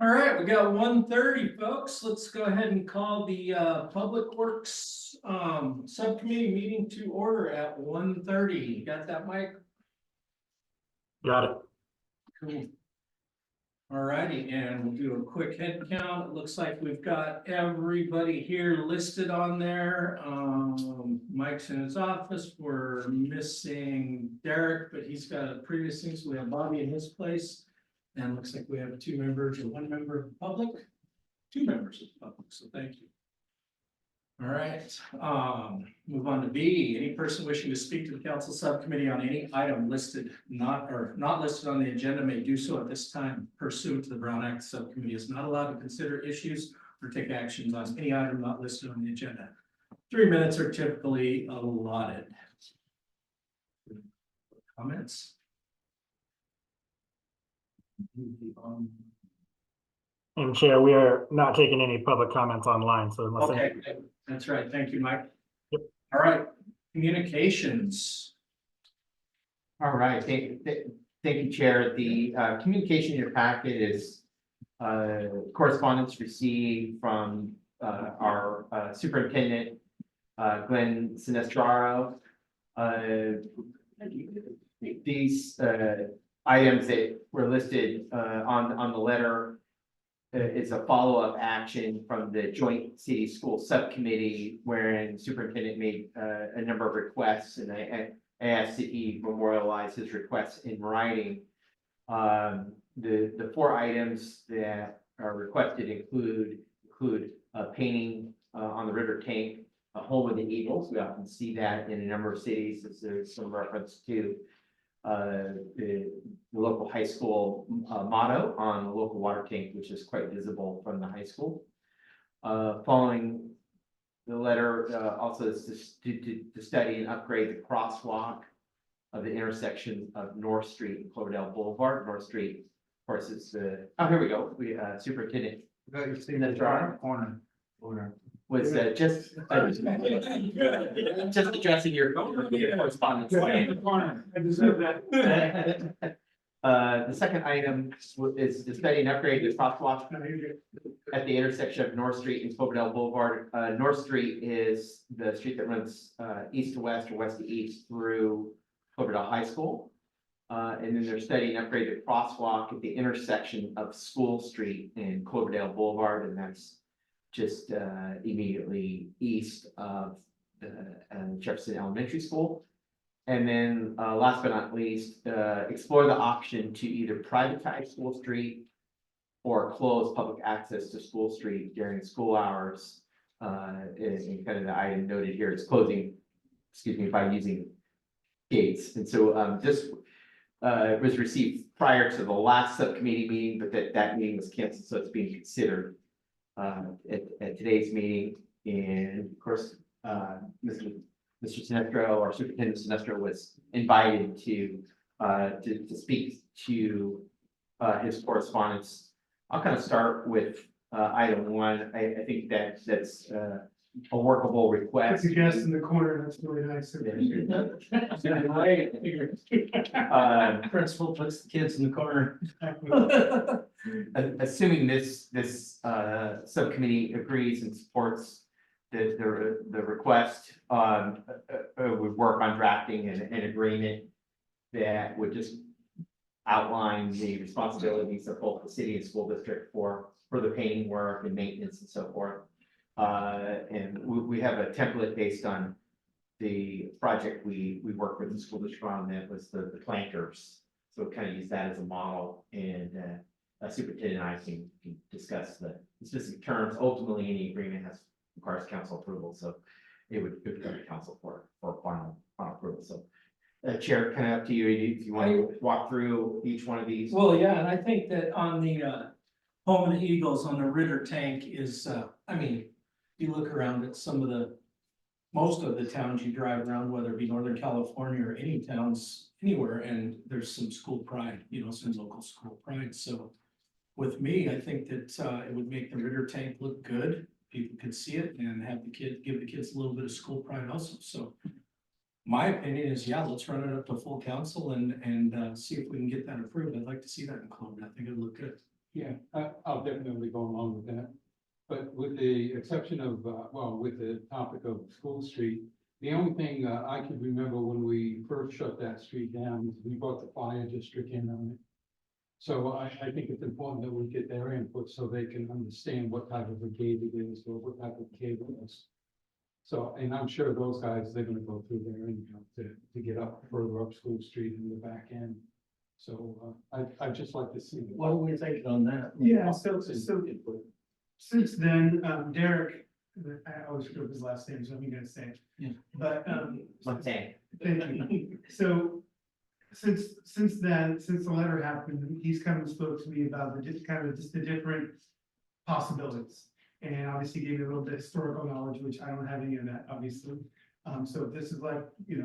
All right, we got 1:30, folks. Let's go ahead and call the Public Works Subcommittee meeting to order at 1:30. You got that, Mike? Got it. Cool. All righty, and we'll do a quick head count. It looks like we've got everybody here listed on there. Mike's in his office. We're missing Derek, but he's got a previous thing, so we have Bobby in his place. And looks like we have two members or one member of the public, two members of the public, so thank you. All right, move on to B. Any person wishing to speak to the council subcommittee on any item listed not listed on the agenda may do so at this time pursuant to the Brown Act. The subcommittee is not allowed to consider issues or take actions on any item not listed on the agenda. 3 minutes are typically allotted. Comments? And Chair, we are not taking any public comments online, so unless. Okay, that's right. Thank you, Mike. Yep. All right, communications. All right, thank you, Chair. The communication in your packet is correspondence received from our superintendent, Glenn Sinestraro. These items that were listed on the letter is a follow-up action from the joint city school subcommittee, wherein superintendent made a number of requests, and I asked that he memorialize his requests in writing. The 4 items that are requested include painting on the river tank, a home of the Eagles. We often see that in a number of cities, as there's some reference to the local high school motto on the local water tank, which is quite visible from the high school. Following the letter, also is to study and upgrade the crosswalk of the intersection of North Street and Cloverdale Boulevard. North Street, of course, is the, oh, here we go. We superintendent. You're seeing that drawing corner. Was just addressing your correspondence. I deserve that. The second item is to study and upgrade the crosswalk at the intersection of North Street and Cloverdale Boulevard. North Street is the street that runs east to west or west to east through Cloverdale High School. And then they're studying and upgrade the crosswalk at the intersection of School Street and Cloverdale Boulevard, and that's just immediately east of Jefferson Elementary School. And then last but not least, explore the option to either privatize School Street or close public access to School Street during school hours. And kind of the item noted here is closing, excuse me, by using gates. And so this was received prior to the last subcommittee meeting, but that meeting was canceled, so it's being considered at today's meeting. And of course, Mr. Sinestro, or Superintendent Sinestro, was invited to speak to his correspondence. I'll kind of start with item 1. I think that's a workable request. Put your guest in the corner, that's really nice. Principal puts the kids in the corner. Assuming this subcommittee agrees and supports the request, we work on drafting an agreement that would just outline the responsibilities of both the city and school district for the painting work and maintenance and so forth. And we have a template based on the project we worked with the school district on, that was the planters. So we kind of use that as a model, and superintendent and I can discuss the specific terms. Ultimately, any agreement requires council approval, so it would go to council for final approval. So Chair, kind of up to you if you want to walk through each one of these. Well, yeah, and I think that on the home of the Eagles on the Ritter tank is, I mean, you look around at most of the towns you drive around, whether it be Northern California or any towns anywhere, and there's some school pride, some local school pride. So with me, I think that it would make the Ritter tank look good. People could see it and give the kids a little bit of school pride also. So my opinion is, yeah, let's run it up to full council and see if we can get that approved. I'd like to see that included. I think it'd look good. Yeah, I'll definitely go along with that. But with the exception of, well, with the topic of School Street, the only thing I can remember when we first shut that street down, is we brought the fire district in on it. So I think it's important that we get their input so they can understand what type of a gate it is or what type of cable it is. So, and I'm sure those guys, they're gonna go through there anyhow to get up further up School Street in the back end. So, I'd just like to see. What are we thinking on that? Yeah, so since then, Derek, I always forget his last name, so I'm gonna say it. Yeah. But, Montague. thank you. So, since then, since the letter happened, he's come and spoke to me about the just the different possibilities. And obviously gave me a little bit of historical knowledge, which I don't have any of that, obviously. So if this is like,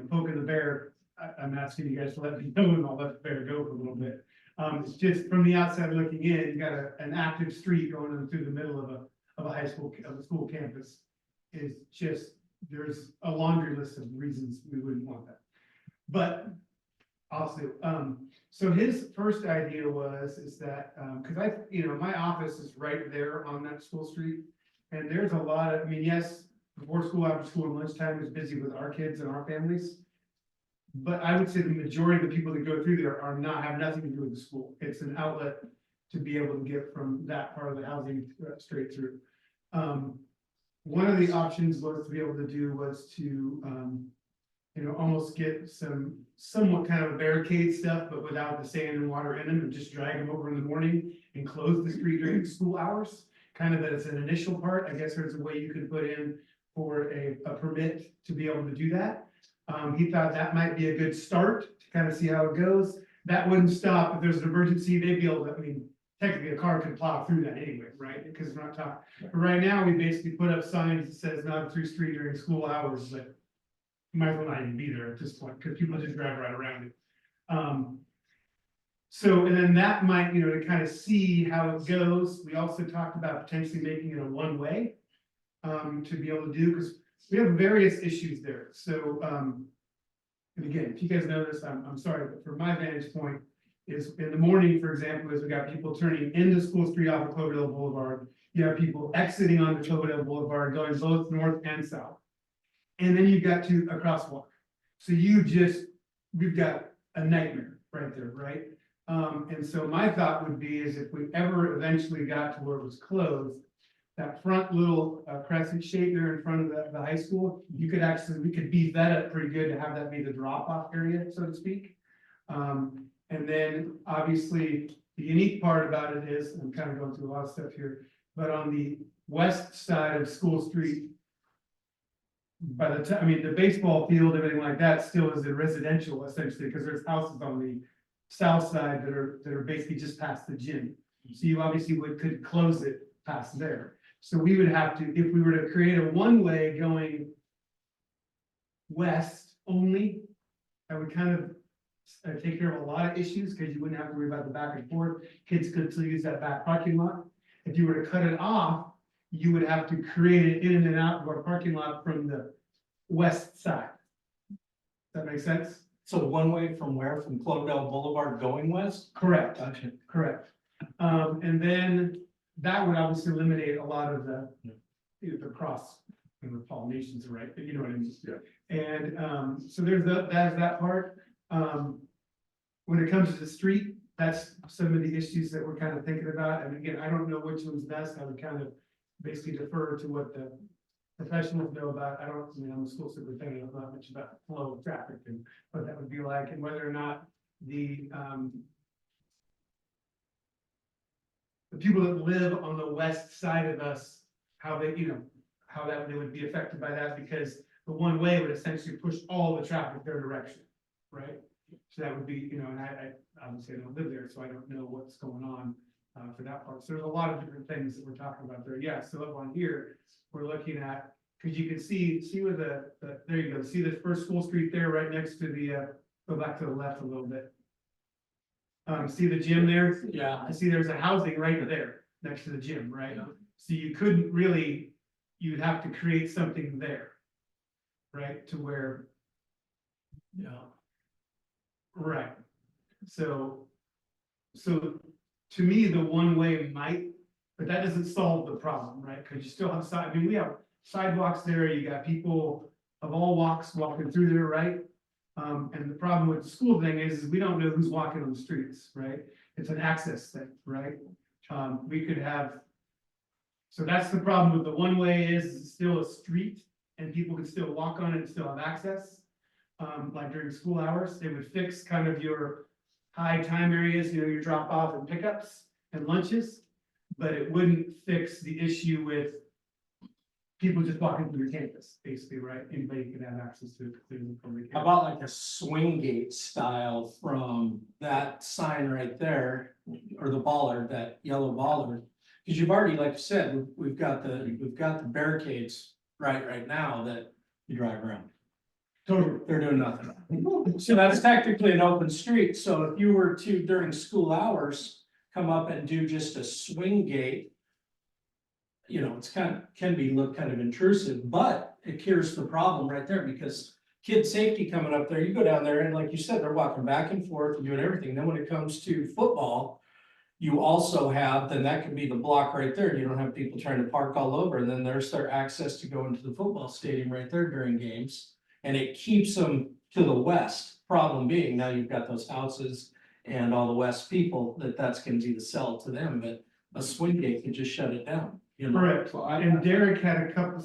poking the bear, I'm asking you guys to let me know, and I'll let the bear go for a little bit. It's just from the outside looking in, you got an active street going through the middle of a high school, of a school campus. Is just, there's a laundry list of reasons we wouldn't want that. But also, so his first idea is that, cause my office is right there on that school street. And there's a lot of, yes, before school, after school, and lunchtime is busy with our kids and our families. But I would say the majority of the people that go through there have nothing to do with the school. It's an outlet to be able to get from that part of the housing straight through. One of the options was to almost get some somewhat kind of barricade stuff, but without the sand and water in them, and just drag them over in the morning and close the street during school hours. Kind of as an initial part. I guess there's a way you could put in for a permit to be able to do that. He thought that might be a good start to kind of see how it goes. That wouldn't stop if there's an emergency, they'd be able to, technically a car could plow through that anyway, right? Because we're not talking, but right now we basically put up signs that says not through street during school hours, but might as well not even be there at this point, because people just drive right around it. So, and then that might, to kind of see how it goes. We also talked about potentially making it a one-way, to be able to do, because we have various issues there. So, and again, if you guys know this, I'm sorry, but from my vantage point, is in the morning, for example, is we got people turning into School Street off of Cloverdale Boulevard. You have people exiting onto Cloverdale Boulevard, going both north and south. And then you've got a crosswalk. So we've got a nightmare right there, right? And so my thought would be is if we ever eventually got to where it was closed, that front little crescent shape there in front of the high school, we could beef that up pretty good to have that be the drop-off area, so to speak. And then obviously the unique part about it is, I'm kind of going through a lot of stuff here, but on the west side of School Street, by the time, the baseball field, everything like that still is a residential essentially, because there's houses on the south side that are basically just past the gym. So you obviously could close it past there. So we would have to, if we were to create a one-way going west only, I would kind of take care of a lot of issues, because you wouldn't have to worry about the back and forth. Kids could still use that back parking lot. If you were to cut it off, you would have to create it in and out of our parking lot from the west side. Does that make sense? So one way from where? From Cloverdale Boulevard going west? Correct. Gotcha. Correct. And then that would obviously eliminate a lot of the cross pollinations, right? But you know what I mean? Yeah. And so there's that's that part. When it comes to the street, that's some of the issues that we're kind of thinking about. And again, I don't know which one's best. I would kind of basically defer to what the professionals know about. I'm a school superintendent, I'm not much about the flow of traffic and what that would be like, and whether or not the people that live on the west side of us, how they would be affected by that, because the one way would essentially push all the traffic their direction, right? So that would be, and I obviously don't live there, so I don't know what's going on for that part. So there's a lot of different things that we're talking about there. Yeah, so up on here, we're looking at, because you can see where there you go, see the first School Street there right next to the, go back to the left a little bit. See the gym there? Yeah. I see there's a housing right there next to the gym, right? So you couldn't really, you'd have to create something there, right? To where. Yeah. Right. So to me, the one way might, but that doesn't solve the problem, right? Because you still have I mean, we have sidewalks there, you got people of all walks walking through there, right? And the problem with the school thing is we don't know who's walking on the streets, right? It's an access thing, right? We could have. So that's the problem with the one way is it's still a street and people can still walk on it and still have access. Like during school hours, it would fix kind of your high time areas, you know, your drop off and pickups and lunches. But it wouldn't fix the issue with people just walking through your campus, basically, right? Anybody can have access to it clearly from the How campus. about like a swing gate style from that sign right there, or the bollard, that yellow bollard? Because you've already, like you said, we've got the barricades right now that you drive around. Totally. They're doing nothing. So that's technically an open street, so if you were to during school hours, come up and do just a swing gate. You know, it's look kind of intrusive, but it cures the problem right there, because kid safety coming up there, you go down there and like you said, they're walking back and forth and doing everything. Then when it comes to football, you also have, then that could be the block right there. You don't have people trying to park all over, and then there's their access to go into the football stadium right there during games. And it keeps them to the west, problem being, now you've got those houses and all the west people, that's gonna be the sell to them, but a swing gate could just shut it down. You know? Correct. Well, And Derek had a couple,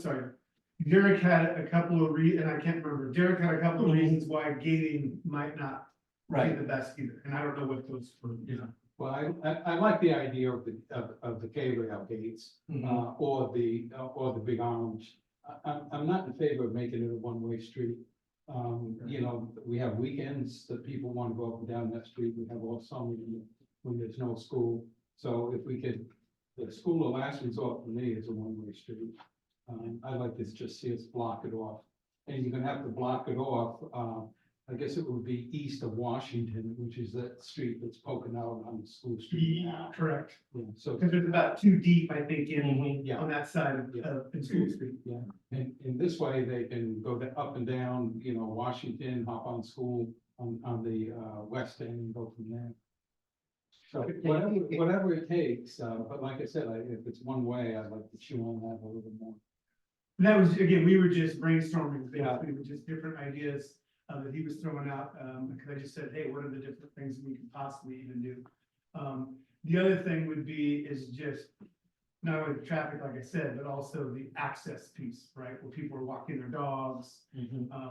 Derek had a couple of and I can't remember, Derek had a couple of reasons why gating might not be Right, the best either, and I don't know what those were, you know. Well, I like the idea of the K-rail gates, Mhm. or the big orange. I'm not in favor of making it a one-way street. You know, we have weekends that people want to go up and down that street, we have all summer when there's no school. So if we could, the school of last resort for me is a one-way street. I'd like to just see us block it off, and you're gonna have to block it off, I guess it would be east of Washington, which is that street that's poking out on the school street now. Correct, Yeah, so, because there's about 2 deep, I think, in, yeah, on that side of, in School Street. yeah, and in this way, they can go up and down, you know, Washington, hop on school on the west end and go from there. So whatever it takes, but like I said, if it's one way, I'd like to chew on that a little bit more. And that was, again, we were just brainstorming, Yeah. basically, with just different ideas that he was throwing out, because I just said, hey, what are the different things we could possibly even do? The other thing would be is just not only the traffic, like I said, but also the access piece, right? Where people are walking their dogs,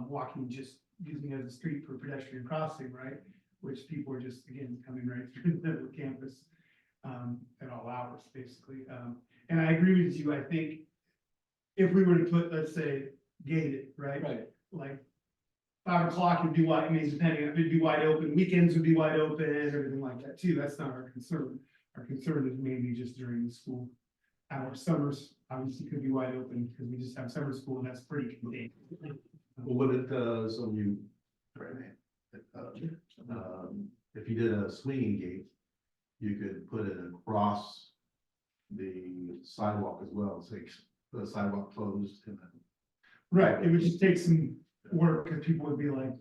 walking, just using it as a street for pedestrian crossing, right? Which people are just, again, coming right through the middle of campus at all hours, basically. And I agree with you, I think if we were to put, let's say, gated, right? right. Like 5 o'clock would be wide, I mean, depending, it'd be wide open, weekends would be wide open, everything like that too. That's not our concern. Our concern is maybe just during the school hours. Summers obviously could be wide open because we just have summer school and that's pretty contained. Well, what it does when you, if you did a swinging gate, you could put it across the sidewalk as well, so the sidewalk closed and then. Right, it would just take some work because people would be like.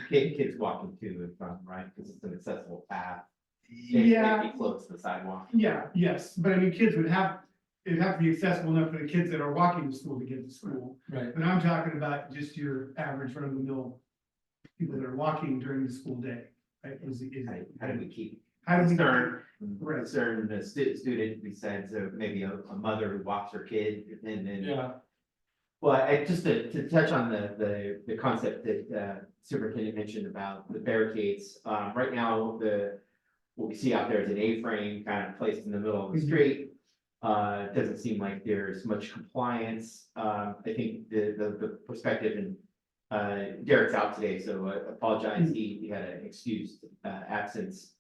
Kids walking to and from, right, because it's an accessible path. They Yeah, close to the sidewalk. yeah, yes, but I mean, kids would have, it'd have to be accessible enough for the kids that are walking to school to get to school. Right. But I'm talking about just your average run of the mill people that are walking during the school day, right? How do we keep How do we? concern, Right. concern the student besides maybe a mother who walks her kid and then. Yeah, Well, just to touch on the concept that Superintendent mentioned about the barricades, right now, what we see out there is an A-frame kind of placed in the middle of the Mhm. street. It doesn't seem like there's much compliance. I think the perspective and Derek's out today, so I apologize, he had an excused absence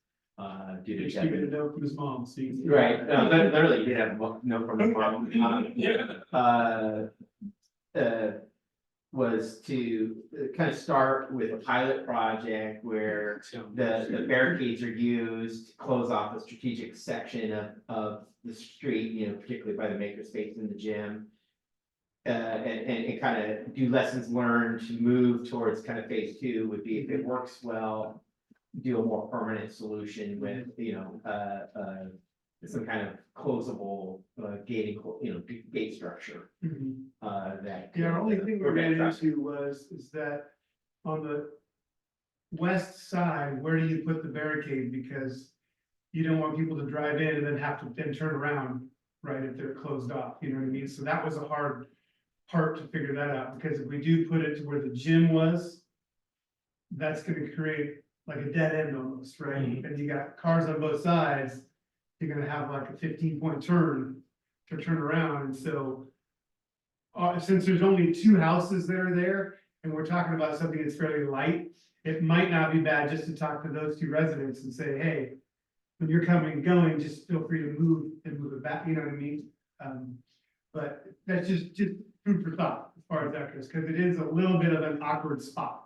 due to. Just give it a note from his mom, so you can. Right, no, literally, he did have no from his mom. Was to kind of start with a pilot project where the barricades are used to close off a strategic section of the street, you know, particularly by the makerspace in the gym. And kind of do lessons learned to move towards kind of phase 2 would be if it works well. do a more permanent solution with, some kind of closable, gating, gate structure, that. Yeah, our only thing we prevent ran traffic. into is that on the west side, where do you put the barricade? Because you don't want people to drive in and then have to then turn around, right, if they're closed off, you know what I mean? So that was a hard part to figure that out, because if we do put it to where the gym was, that's gonna create like a dead end almost, right? And you got cars on both sides, you're gonna have like a 15-point turn to turn around, and so since there's only two houses that are there, and we're talking about something that's fairly light, it might not be bad just to talk to those two residents and say, hey, when you're coming and going, just feel free to move and move it back, you know what I mean? But that's just food for thought as far as that goes, because it is a little bit of an awkward spot.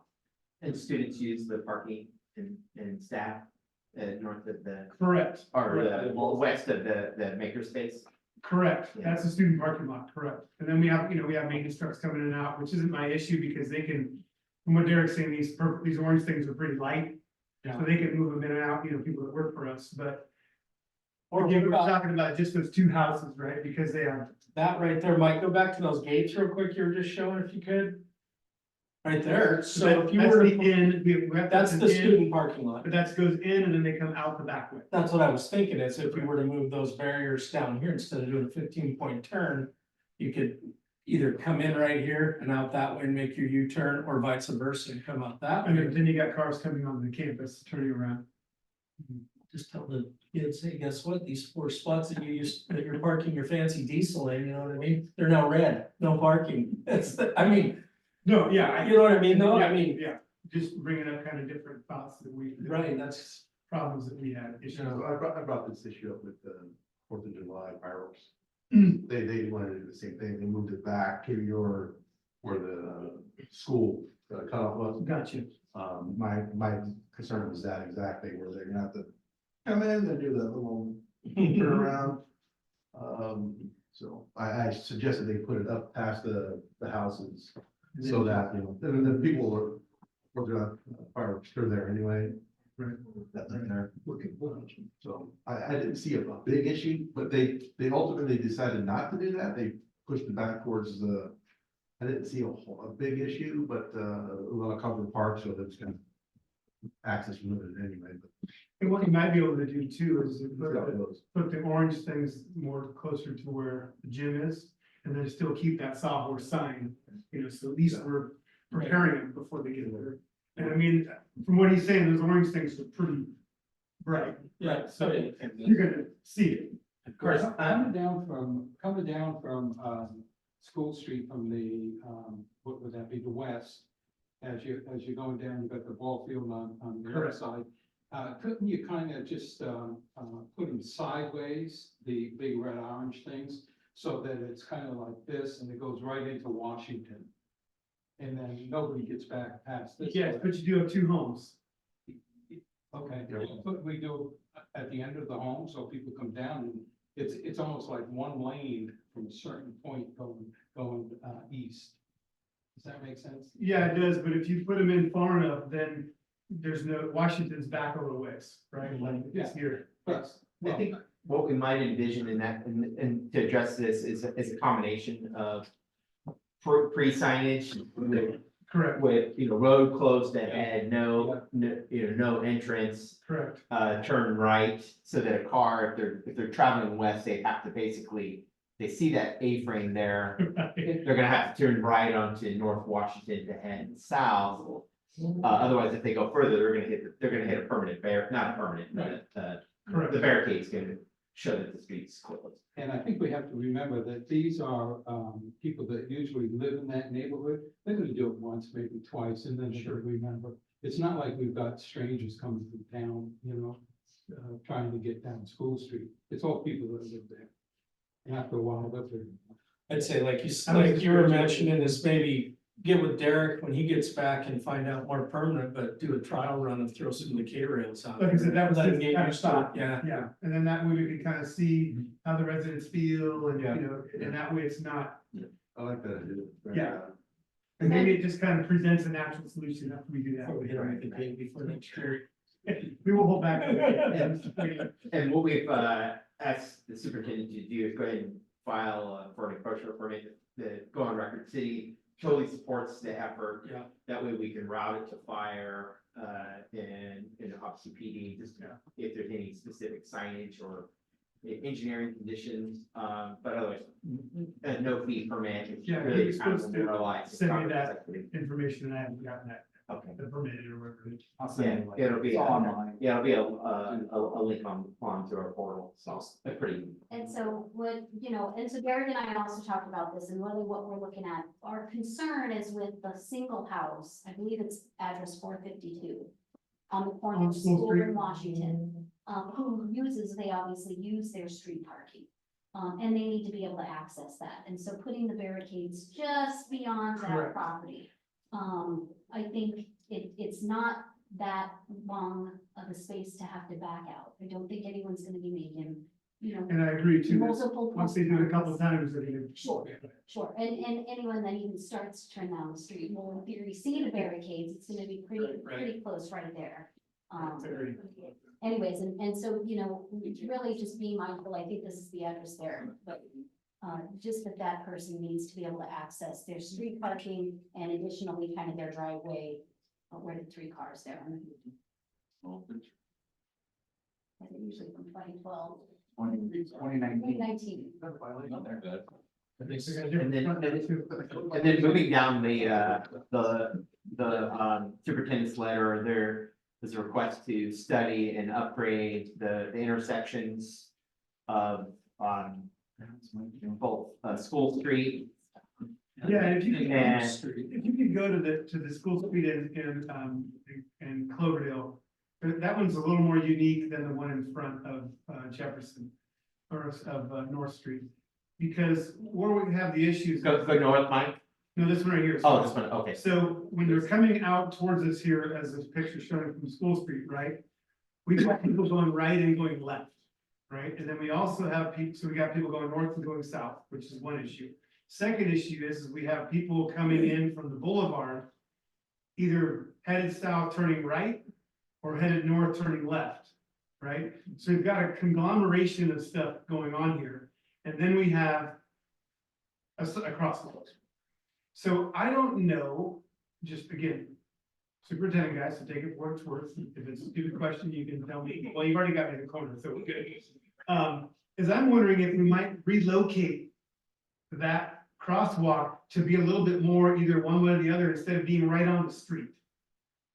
And students use the parking and staff, north of the, Correct, or west of the makerspace. correct. Yeah. That's a student parking lot, correct. And then we have maintenance trucks coming in and out, which isn't my issue because they can, from what Derek's saying, these orange things are pretty light. Yeah. So they can move them in and out, people that work for us, but. Or Again, what we're about talking about just those two houses, right? Because they have, that right there, Mike, go back to those gates real quick you were just showing if you could. Right there, so if you that's were the to, end, we have. that's an the in, student parking lot. But that goes in and then they come out the back way. That's what I was thinking, is if you were to move those barriers down here, instead of doing a 15-point turn, you could either come in right here and out that way and make your U-turn, or vice versa and come out that And way. then you got cars coming onto the campus, turning around. Just tell the kids, hey, guess what, these 4 spots that that you're parking your fancy diesel in, you know what I mean? They're now red, no parking, No, yeah. you know what I mean, though, I mean, Yeah, just bringing up kind of different thoughts that right, that's. problems that we had. issues. So I brought this issue up with the 4th of July fireworks. Mm. They wanted to do the same thing. They moved it back to where the school cutoff was. Gotcha. My concern was that exactly, where they're gonna have to come in and do that little turn around. So I suggested they put it up past the houses, so that, and the people are, fireworks, they're there anyway. Right. That they're there. So I didn't see a big issue, but they ultimately decided not to do that. They pushed it back towards I didn't see a big issue, but a lot of covered park, so that's gonna access limited anyway, but. And what you might be able to do too is see how it goes. put the orange things more closer to where the gym is, and then still keep that sawhorse sign, so at least we're preparing them before they get there. And I mean, from what he's saying, those orange things are pretty bright. Yeah, So you're gonna see it. Of course, Coming down from School Street from the, what would that be, the west? As you're going down, you've got the ball field on the other Correct. side. Couldn't you kind of just, put them sideways, the big red orange things? So that it's kind of like this and it goes right into Washington. And then nobody gets back past this. Yes, way. but you do have two homes. Okay, Yeah. but we do at the end of the home, so people come down and it's almost like one lane from a certain point going east. Does that make sense? Yeah, it does, but if you put them in far enough, then there's no, Washington's back a little ways, right? Like it's here. But, I think what we might envision in that, and to address this is a combination of pre-signage Correct, with, road closed ahead, no entrance, correct. turn right, so that a car, if they're traveling west, they have to basically, they see that A-frame there, they're gonna have to turn right onto North Washington to head south. Otherwise, if they go further, they're gonna hit a permanent not a permanent, but, Correct. the barricade's gonna show that the street's closed. and I think we have to remember that these are, people that usually live in that neighborhood. They're gonna do it once, maybe twice, and then they'll remember. It's not like we've got strangers coming from town, trying to get down School Street. It's all people that live there. And after a while, they'll figure it out. I'd say like you were mentioning is maybe get with Derek when he gets back and find out more permanent, but do a trial run and throw some of the K rails out. Like I said, that was Let him his get kind of used to it, thought. yeah. Yeah, and then that way we can kind of see how the residents feel and, Yeah. and that way it's not, I like that idea. Yeah. and maybe it just kind of presents a natural solution after we do that. Before we hit them with the gate before next year. We will hold back. And what we've asked the superintendent to do is go ahead and file for an encroachment permit that go on record. City totally supports the effort. Yeah. That way we can route it to fire and obviously PD, just if there's any specific signage or engineering conditions, but otherwise, no fee permit. It's Yeah, really he was kind of supposed to memorialized. send me that information and I haven't gotten that, Okay. the permit or whatever. it is. Yeah, it'll be online. Yeah, it'll be a link on to our portal, so it's pretty. And so what, and so Derek and I also talked about this and really what we're looking at. Our concern is with the single house, I believe it's address 452. On the corner On of School School Street. and Washington, they obviously use their street parking. And they need to be able to access that. And so putting the barricades just beyond that Correct. property. I think it's not that long of a space to have to back out. I don't think anyone's gonna be making, And I agree too, that multiple. once they do it a couple of times, they're gonna. Sure. Sure, and anyone that even starts to turn down the street will in theory see the barricades, it's gonna be pretty close right there. Anyways, and so, really just be mindful, I think this is the address there, but just that person needs to be able to access their street parking and additionally kind of their driveway, where the 3 cars there. I think usually from 2012, 2019. And then moving down the superintendent's letter, there is a request to study and upgrade the intersections of, both, School Street. Yeah, and if you And- could go to the school street in Cloverdale, that one's a little more unique than the one in front of Jefferson. Or of North Street, because where we have the issues. Go north, Mike. No, this one right here. Oh, this one, okay. So when you're coming out towards us here, as this picture showing from School Street, right? We've got people going right and going left, right? And then we also have people, so we got people going north and going south, which is one issue. Second issue is we have people coming in from the boulevard, either headed south turning right or headed north turning left, right? So we've got a conglomeration of stuff going on here. And then we have a crosswalk. So I don't know, just again, superintendent guys, so take it for what it's worth. If it's a stupid question, you can tell me. Well, you've already got me in the corner, so we're good. Is I'm wondering if we might relocate that crosswalk to be a little bit more either one way or the other, instead of being right on the street.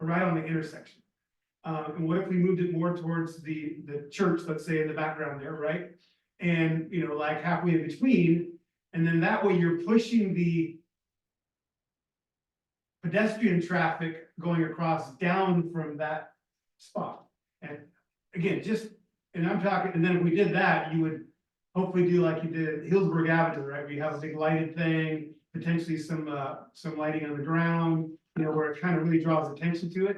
Or right on the intersection. And what if we moved it more towards the church, let's say in the background there, right? And, like halfway in between, and then that way you're pushing the pedestrian traffic going across down from that spot. And again, and I'm talking, and then if we did that, you would hopefully do like you did at Hillsburg Avenue, right? We have a big lighted thing, potentially some lighting on the ground, where it kind of really draws attention to it.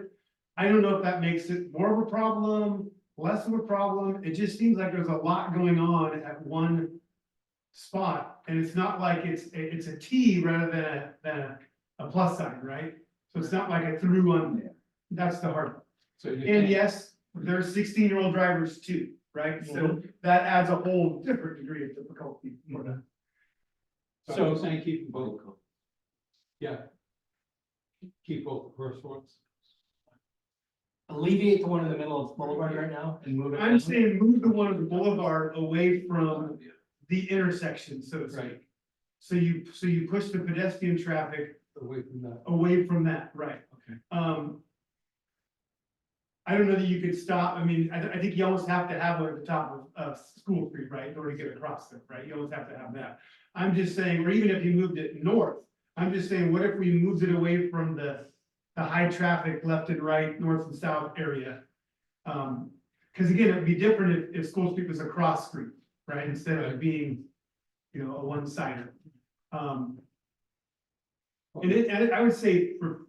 I don't know if that makes it more of a problem, less of a problem. It just seems like there's a lot going on at one spot. And it's not like it's a T rather than a plus sign, right? So it's not like a through on there. That's the hard part. So you And think, yes, there's 16-year-old drivers too, right? So that adds a whole different degree of difficulty for them. so you're saying keep them both. Yeah. Keep both crosswalks. Alleviate the one in the middle of Boulevard right now and move it. I'm saying move the one on the boulevard away from the intersection, so to speak. So you push the pedestrian traffic Away from that. away from that, right? Okay. I don't know that you could stop, I mean, I think you almost have to have one at the top of School Street, right, in order to get across there, right? You almost have to have that. I'm just saying, or even if you moved it north, I'm just saying, what if we moved it away from the high traffic left and right, north and south area? Because again, it'd be different if School Street was a cross street, right, instead of being, a one-sider. And I would say for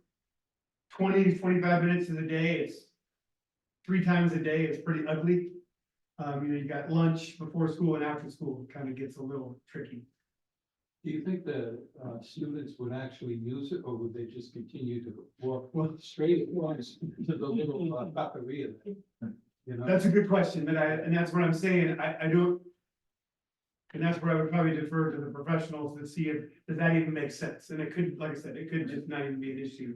20 to 25 minutes of the day, it's 3 times a day, it's pretty ugly. You got lunch before school and after school, it kind of gets a little tricky. Do you think the students would actually use it, or would they just continue to walk straight across to the little taqueria? You know, That's a good question, but and that's what I'm saying, I don't. And that's where I would probably defer to the professionals to see if, does that even make sense? And it could, like I said, it could just not even be an issue.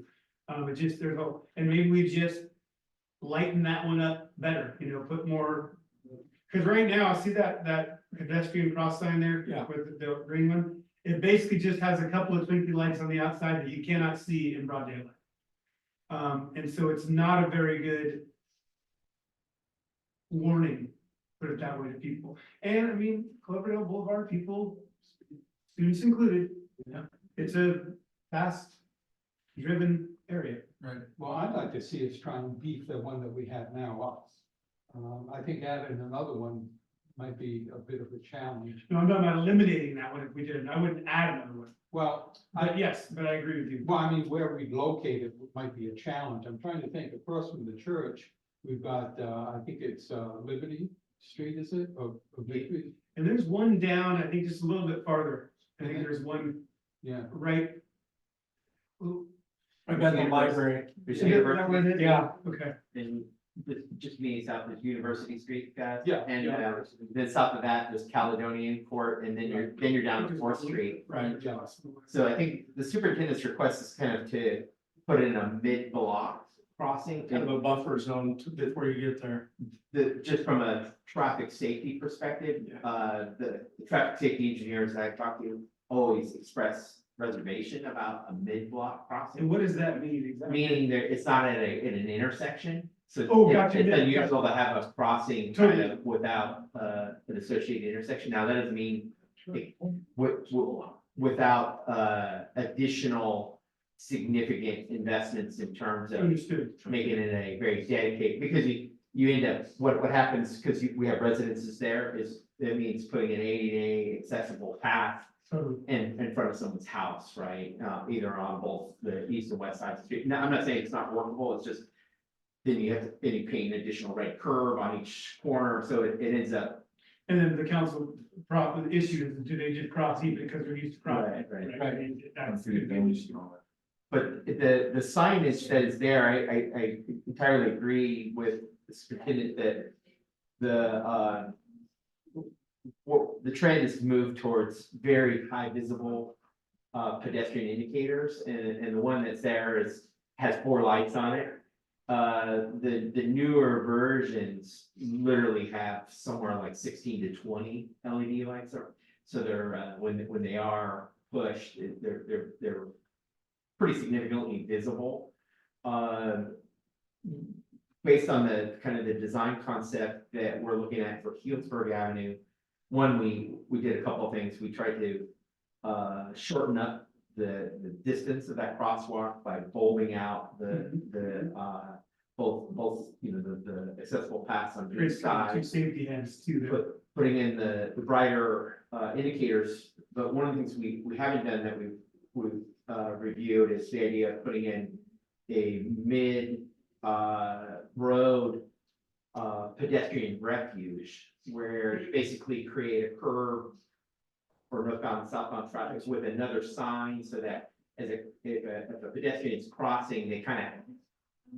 It just, and maybe we just lighten that one up better, put more. Cause right now, I see that pedestrian cross sign there. Yeah. With the green one, it basically just has a couple of twinkly lights on the outside that you cannot see in broad daylight. And so it's not a very good warning, put it that way, to people. And I mean, Cloverdale Boulevard, people, students included, it's a fast driven area. Right. well, I'd like to see us try and beef the one that we have now up. I think adding another one might be a bit of a challenge. No, I'm talking about eliminating that one if we did, I wouldn't add another one, Well, but yes, but I agree with you. well, I mean, where we locate it might be a challenge. I'm trying to think, across from the church, we've got, I think it's, Liberty Street, is it? Or Victory? And there's one down, I think just a little bit farther, I think there's one Yeah, right. Ooh, I've been in the library. There's is that University, where it is? Yeah. Okay, and just meeting south is University Street, guys. Yeah, And yeah. then south of that, there's Caledonian Court, and then you're down to Fourth Street. Right. yeah. So I think the superintendent's request is kind of to put in a mid-block crossing. Kind of a buffer zone before you get there. Just from a traffic safety perspective, the traffic safety engineers that I talked to always express reservation about a mid-block crossing. and what does that mean exactly? Meaning there, it's not at an intersection, so. Oh, it- gotcha, It's yeah, unusual to have a crossing kind Totally. of without, an associated intersection. Now, that doesn't mean without, additional significant investments in terms of Understood. making it a very dedicated, because you end up, what happens, because we have residences there, is that means putting an ADA accessible path So, in front of someone's house, right? Either on both the east and west sides of the street. Now, I'm not saying it's not workable, it's just then you paint an additional red curve on each corner, so it ends up. and then the council the issue is, do they just cross even because they're used to crossing? Right. That's But the signage that is there, I entirely agree with the superintendent that the trend is to move towards very high visible pedestrian indicators, and the one that's there has 4 lights on it. The newer versions literally have somewhere like 16 to 20 LED lights, so they're when they are pushed, they're pretty significantly visible. Based on the kind of the design concept that we're looking at for Healdsburg Avenue, one, we did a couple of things. We tried to shorten up the distance of that crosswalk by bulbing out the both the accessible paths on each Two side, safety heads too there. putting in the brighter indicators. But one of the things we haven't done that we've reviewed is the idea of putting in a mid road pedestrian refuge, where you basically create a curve for northbound and southbound traffic with another sign, so that if a pedestrian's crossing,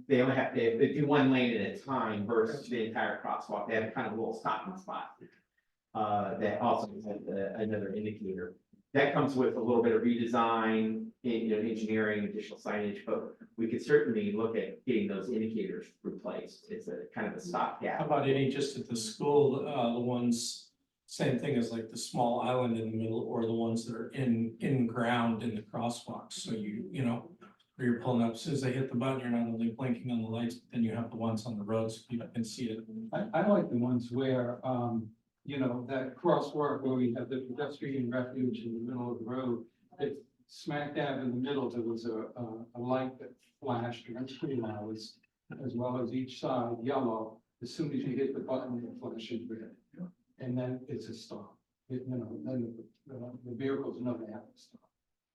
they only have to, they do one lane at a time versus the entire crosswalk. They have a kind of little stopping spot that also has another indicator. That comes with a little bit of redesign, engineering, additional signage, but we could certainly look at getting those indicators replaced. It's a kind of a How stopgap. about any just at the school, the ones, same thing as like the small island in the middle, or the ones that are in ground in the crosswalks, so where you're pulling up, as soon as they hit the button, you're not only blinking on the lights, but then you have the ones on the road, so people can see it. I like the ones where, that crosswalk where we have the pedestrian refuge in the middle of the road. It's smack dab in the middle, there was a light that flashed during school hours, as well as each side yellow. As soon as you hit the button, it flashes red. And then it's a stop. Then the vehicles know they have to stop.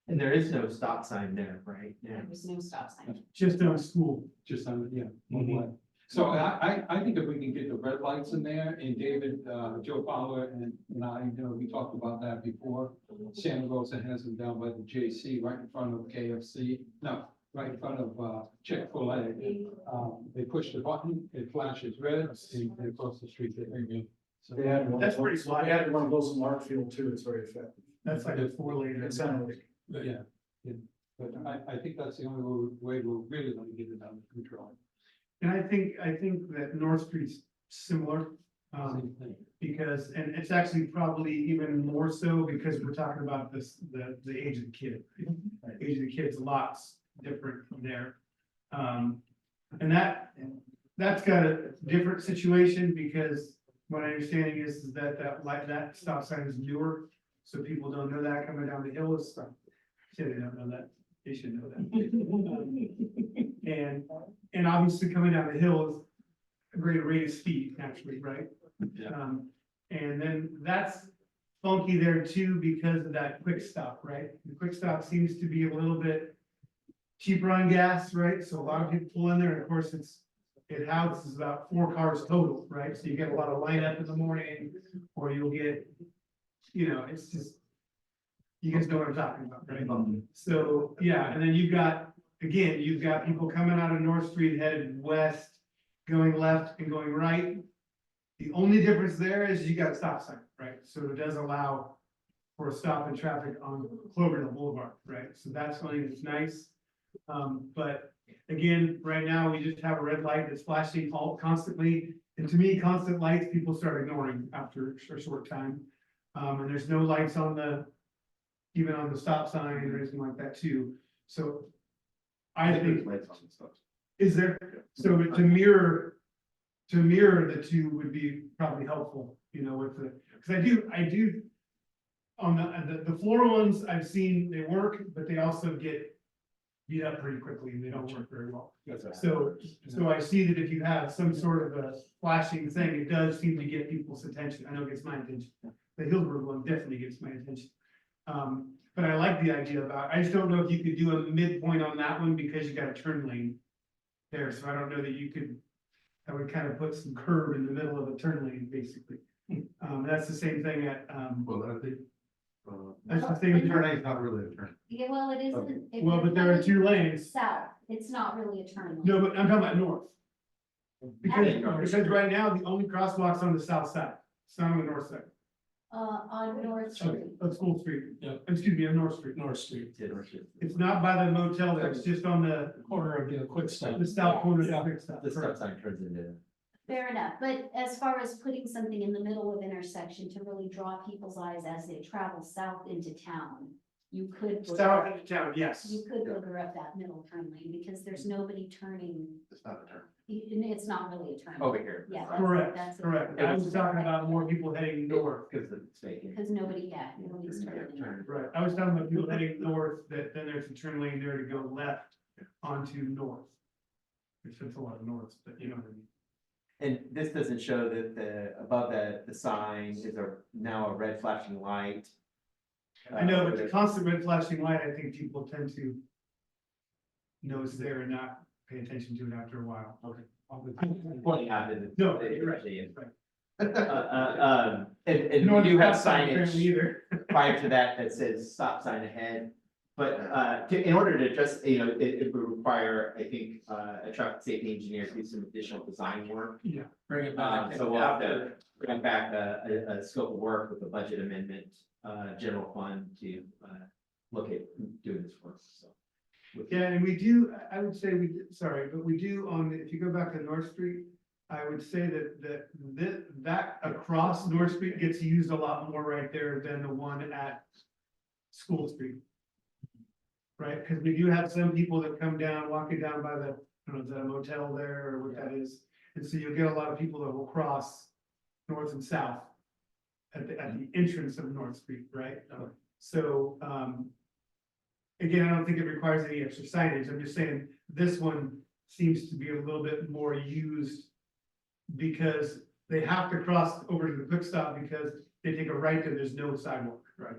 And there is no stop sign there, right? Yeah. There was no stop sign. Just on school. Just on, Mhm. one way. So I think if we can get the red lights in there, and David, Joe Fowler and I, we talked about that before. Santa Rosa has them down by the JC, right in front of KFC, no, right in front of, Chick-fil-A. They push the button, it flashes red, and across the street, they bring you. So They had one. That's pretty They had one of those in Markfield too, it's very effective. That's like a 4 lane. It sounded like. Yeah, yeah, but I think that's the only way we're really gonna get it under control. And I think that North Street's similar, Same thing. because, and it's actually probably even more so because we're talking about this, the age of the kid. Age of the kid's lots different from there. And that's got a different situation because my understanding is that that stop sign is newer. So people don't know that coming down the hill is stuff. Say they don't know that, they should know that. And obviously coming down the hill is a greater rate of speed naturally, right? Yeah. And then that's funky there too because of that quick stop, right? The quick stop seems to be a little bit cheaper on gas, right? So a lot of people pull in there, and of course it houses about 4 cars total, right? So you get a lot of lineup in the morning, or you'll get, it's just, you guys know what I'm talking about, right? So, yeah, and then you've got people coming out of North Street headed west, going left and going right. The only difference there is you got a stop sign, right? So it does allow for a stop in traffic on Cloverdale Boulevard, right? So that's something that's nice. But again, right now, we just have a red light that's flashing all constantly. And to me, constant lights, people start ignoring after a short time. And there's no lights on even on the stop sign or anything like that too. So I think, Lights on and stuff. is there, so to mirror the two would be probably helpful, with because I do. On the floor ones, I've seen they work, but they also get beat up pretty quickly and they don't work very well. So I see that if you have some sort of a flashing thing, it does seem to get people's attention. I know it gets my attention. The Hillsborough one definitely gets my attention. But I like the idea I just don't know if you could do a midpoint on that one because you got a turn lane there. So I don't know that you could, I would kind of put some curb in the middle of a turn lane, basically. That's the same thing at, Well, I think. that's the thing. Turn lane's not really a turn. Yeah, well, it isn't. If Well, you're but there are coming 2 lanes. South, it's not really a turn lane. No, but I'm talking about north. Actually- Because right now, the only crosswalk's on the south side, it's not on the north side. On North Street. Of School Street. Yep. Excuse me, on North Street. North Street, It's not by the motel, there, it's just on the corner of the quick stop. south corner of the Yeah. quick stop. The stop sign turns into. Fair enough, but as far as putting something in the middle of intersection to really draw people's eyes as they travel south into town, you could. South into town, yes. You could booger up that middle turn lane because there's nobody turning, It's not a turn. it's not really a turn. Over here. Yeah. Correct, that's it. correct. I was talking about more people heading north. Because it's vacant. Because nobody's turning. Turn. Right, I was talking about people heading north, that then there's a turn lane there to go left onto north. Which is a lot of north, but you know what I mean. And this doesn't show that above the sign is now a red flashing light. I know, but the constant red flashing light, I think people tend to know it's there and not pay attention to it after a while. Pointing out that it's. No, it you're right. actually is. Right. And Nor we do the have stop sign apparently signage Either. prior to that says stop sign ahead. But in order to address, it would require, I think, a traffic safety engineer to do some additional design work. Yeah. Bring it back. So we'll have to bring back a scope of work with a budget amendment, general fund to look at doing this work, so. Yeah, and we do, I would say but we do if you go back to North Street, I would say that across North Street gets used a lot more right there than the one at School Street. Right, because we do have some people that come down, walking down by I don't know, is that a motel there or what that is? And so you'll get a lot of people that will cross north and south at the entrance of North Street, right? So, again, I don't think it requires any extra signage. I'm just saying this one seems to be a little bit more used because they have to cross over to the quick stop because they take a right and there's no sidewalk, right?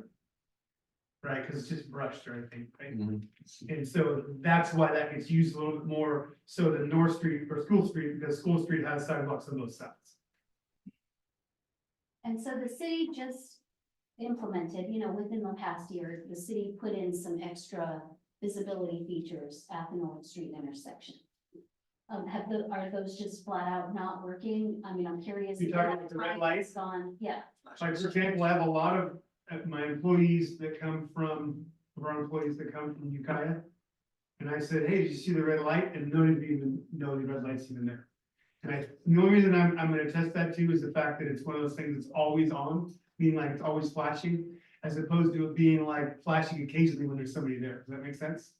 right? Cause it's just brushed or anything, right? Mhm. And so that's why that gets used a little bit more, so the North Street or School Street, because School Street has sidewalks on both sides. And so the city just implemented, within the past year, the city put in some extra visibility features at the North Street intersection. Are those just flat out not working? I mean, I'm curious. You're if talking that about the red time lights? is Gone, yeah. Like, for example, I have a lot of my employees that come from, our employees that come from Ukiah. And I said, hey, did you see the red light? And none of you even know the red light's even there. And the only reason I'm gonna test that too is the fact that it's one of those things that's always on, meaning like it's always flashing, as opposed to it being like flashing occasionally when there's somebody there. Does that make sense?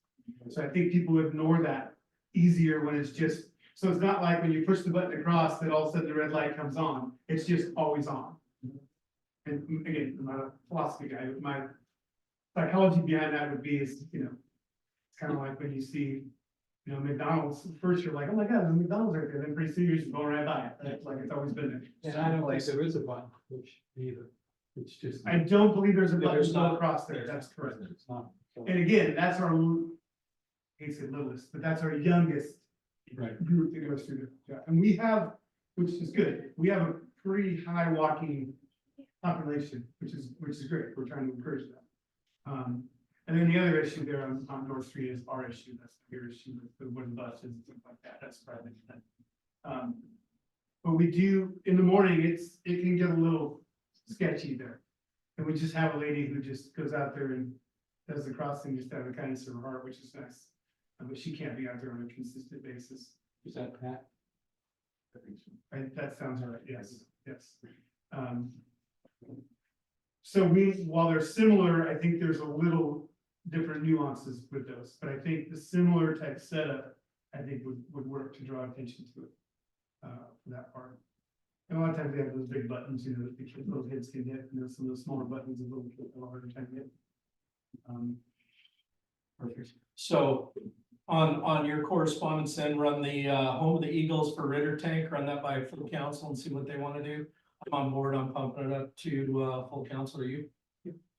So I think people ignore that easier when it's just, so it's not like when you push the button across that all of a sudden the red light comes on. It's just always on. And again, I'm not a philosophy guy, but my psychology behind that would be is, it's kind of like when you see, McDonald's, first you're like, oh my God, there's McDonald's right there, then pretty soon you're just going right by it, right? Like it's always been there. And I don't think there is a button push either. It's just. I don't believe there's a button There's to go not. across there, that's correct. It's not. So- And again, that's our, I hate to say littlest, but that's our youngest Right. group that goes through there. And we have, which is good, we have a pretty high walking population, which is great, we're trying to encourage that. And then the other issue there on North Street is our issue, that's the bigger issue with the wooden buses and things like that, that's private. But we do, in the morning, it can get a little sketchy there. And we just have a lady who just goes out there and does the crossing just out of the kindness of her heart, which is nice. But she can't be out there on a consistent basis. Is that Pat? That sounds right, yes, yes. So while they're similar, I think there's a little different nuances with those, but I think the similar type setup, I think would work to draw attention to it. For that part. And a lot of times they have those big buttons, that the kids, little kids can hit, and then some of those smaller buttons, a little bit harder time to hit. Perfect. So on your correspondence, then run the Home of the Eagles for Ritter Tank, run that by full council and see what they want to do. I'm on board, I'm pumping it up to full council, are you?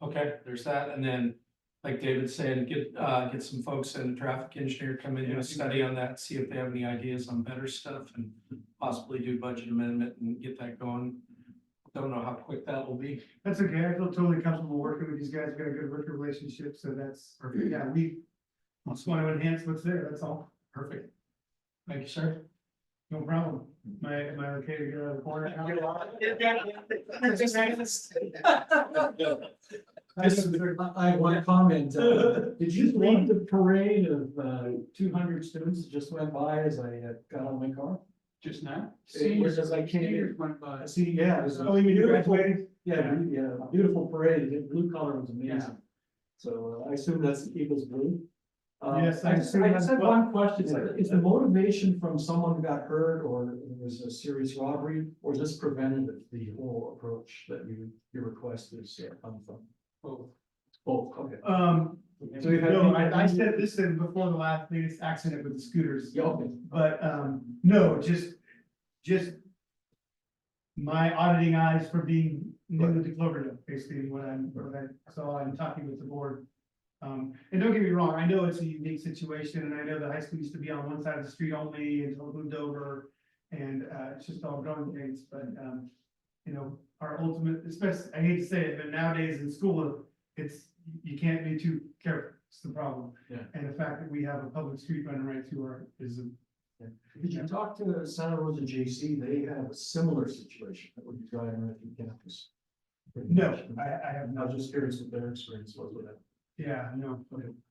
Okay, there's that, and then, like David said, get some folks and a traffic engineer come in, do a study on that, see if they have any ideas on better stuff, and possibly do budget amendment and get that going. Don't know how quick that will be. That's okay, I feel totally comfortable working with these guys, we've got a good working relationship, so that's, yeah, we just want to enhance what's there, that's all. Perfect. Thank you, sir. No problem. Am I okay to get out of the corner now? I have one comment. Did you read the parade of 200 students that just went by as I got out of my car? Just now? It was as I came in. Seniors went by. See, yeah, it was a Oh, you mean you beautiful, graduated? yeah, a beautiful parade. The blue color was amazing. So I assume that's the Eagles blue. Yes, I I just assume that's had what- one question. Is the motivation from someone who got hurt or it was a serious robbery, or is this preventative, the whole approach that your request is come from? Both. Both, okay. So no, I said this in before the latest accident with the scooters. Yeah, okay. But, no, just my auditing eyes for being new to Cloverdale, basically what I saw and talking with the board. And don't get me wrong, I know it's a unique situation, and I know the high school used to be on one side of the street only until it moved over. And, it's just all growing pains, but, our ultimate, especially, I hate to say it, but nowadays in school, you can't be too careful, it's the problem. Yeah. And the fact that we have a public street running right through Did you talk to Santa Rosa JC? They have a similar situation that would be driving right through campus. No, I have I not. was just curious what their experience was with that. Yeah, no,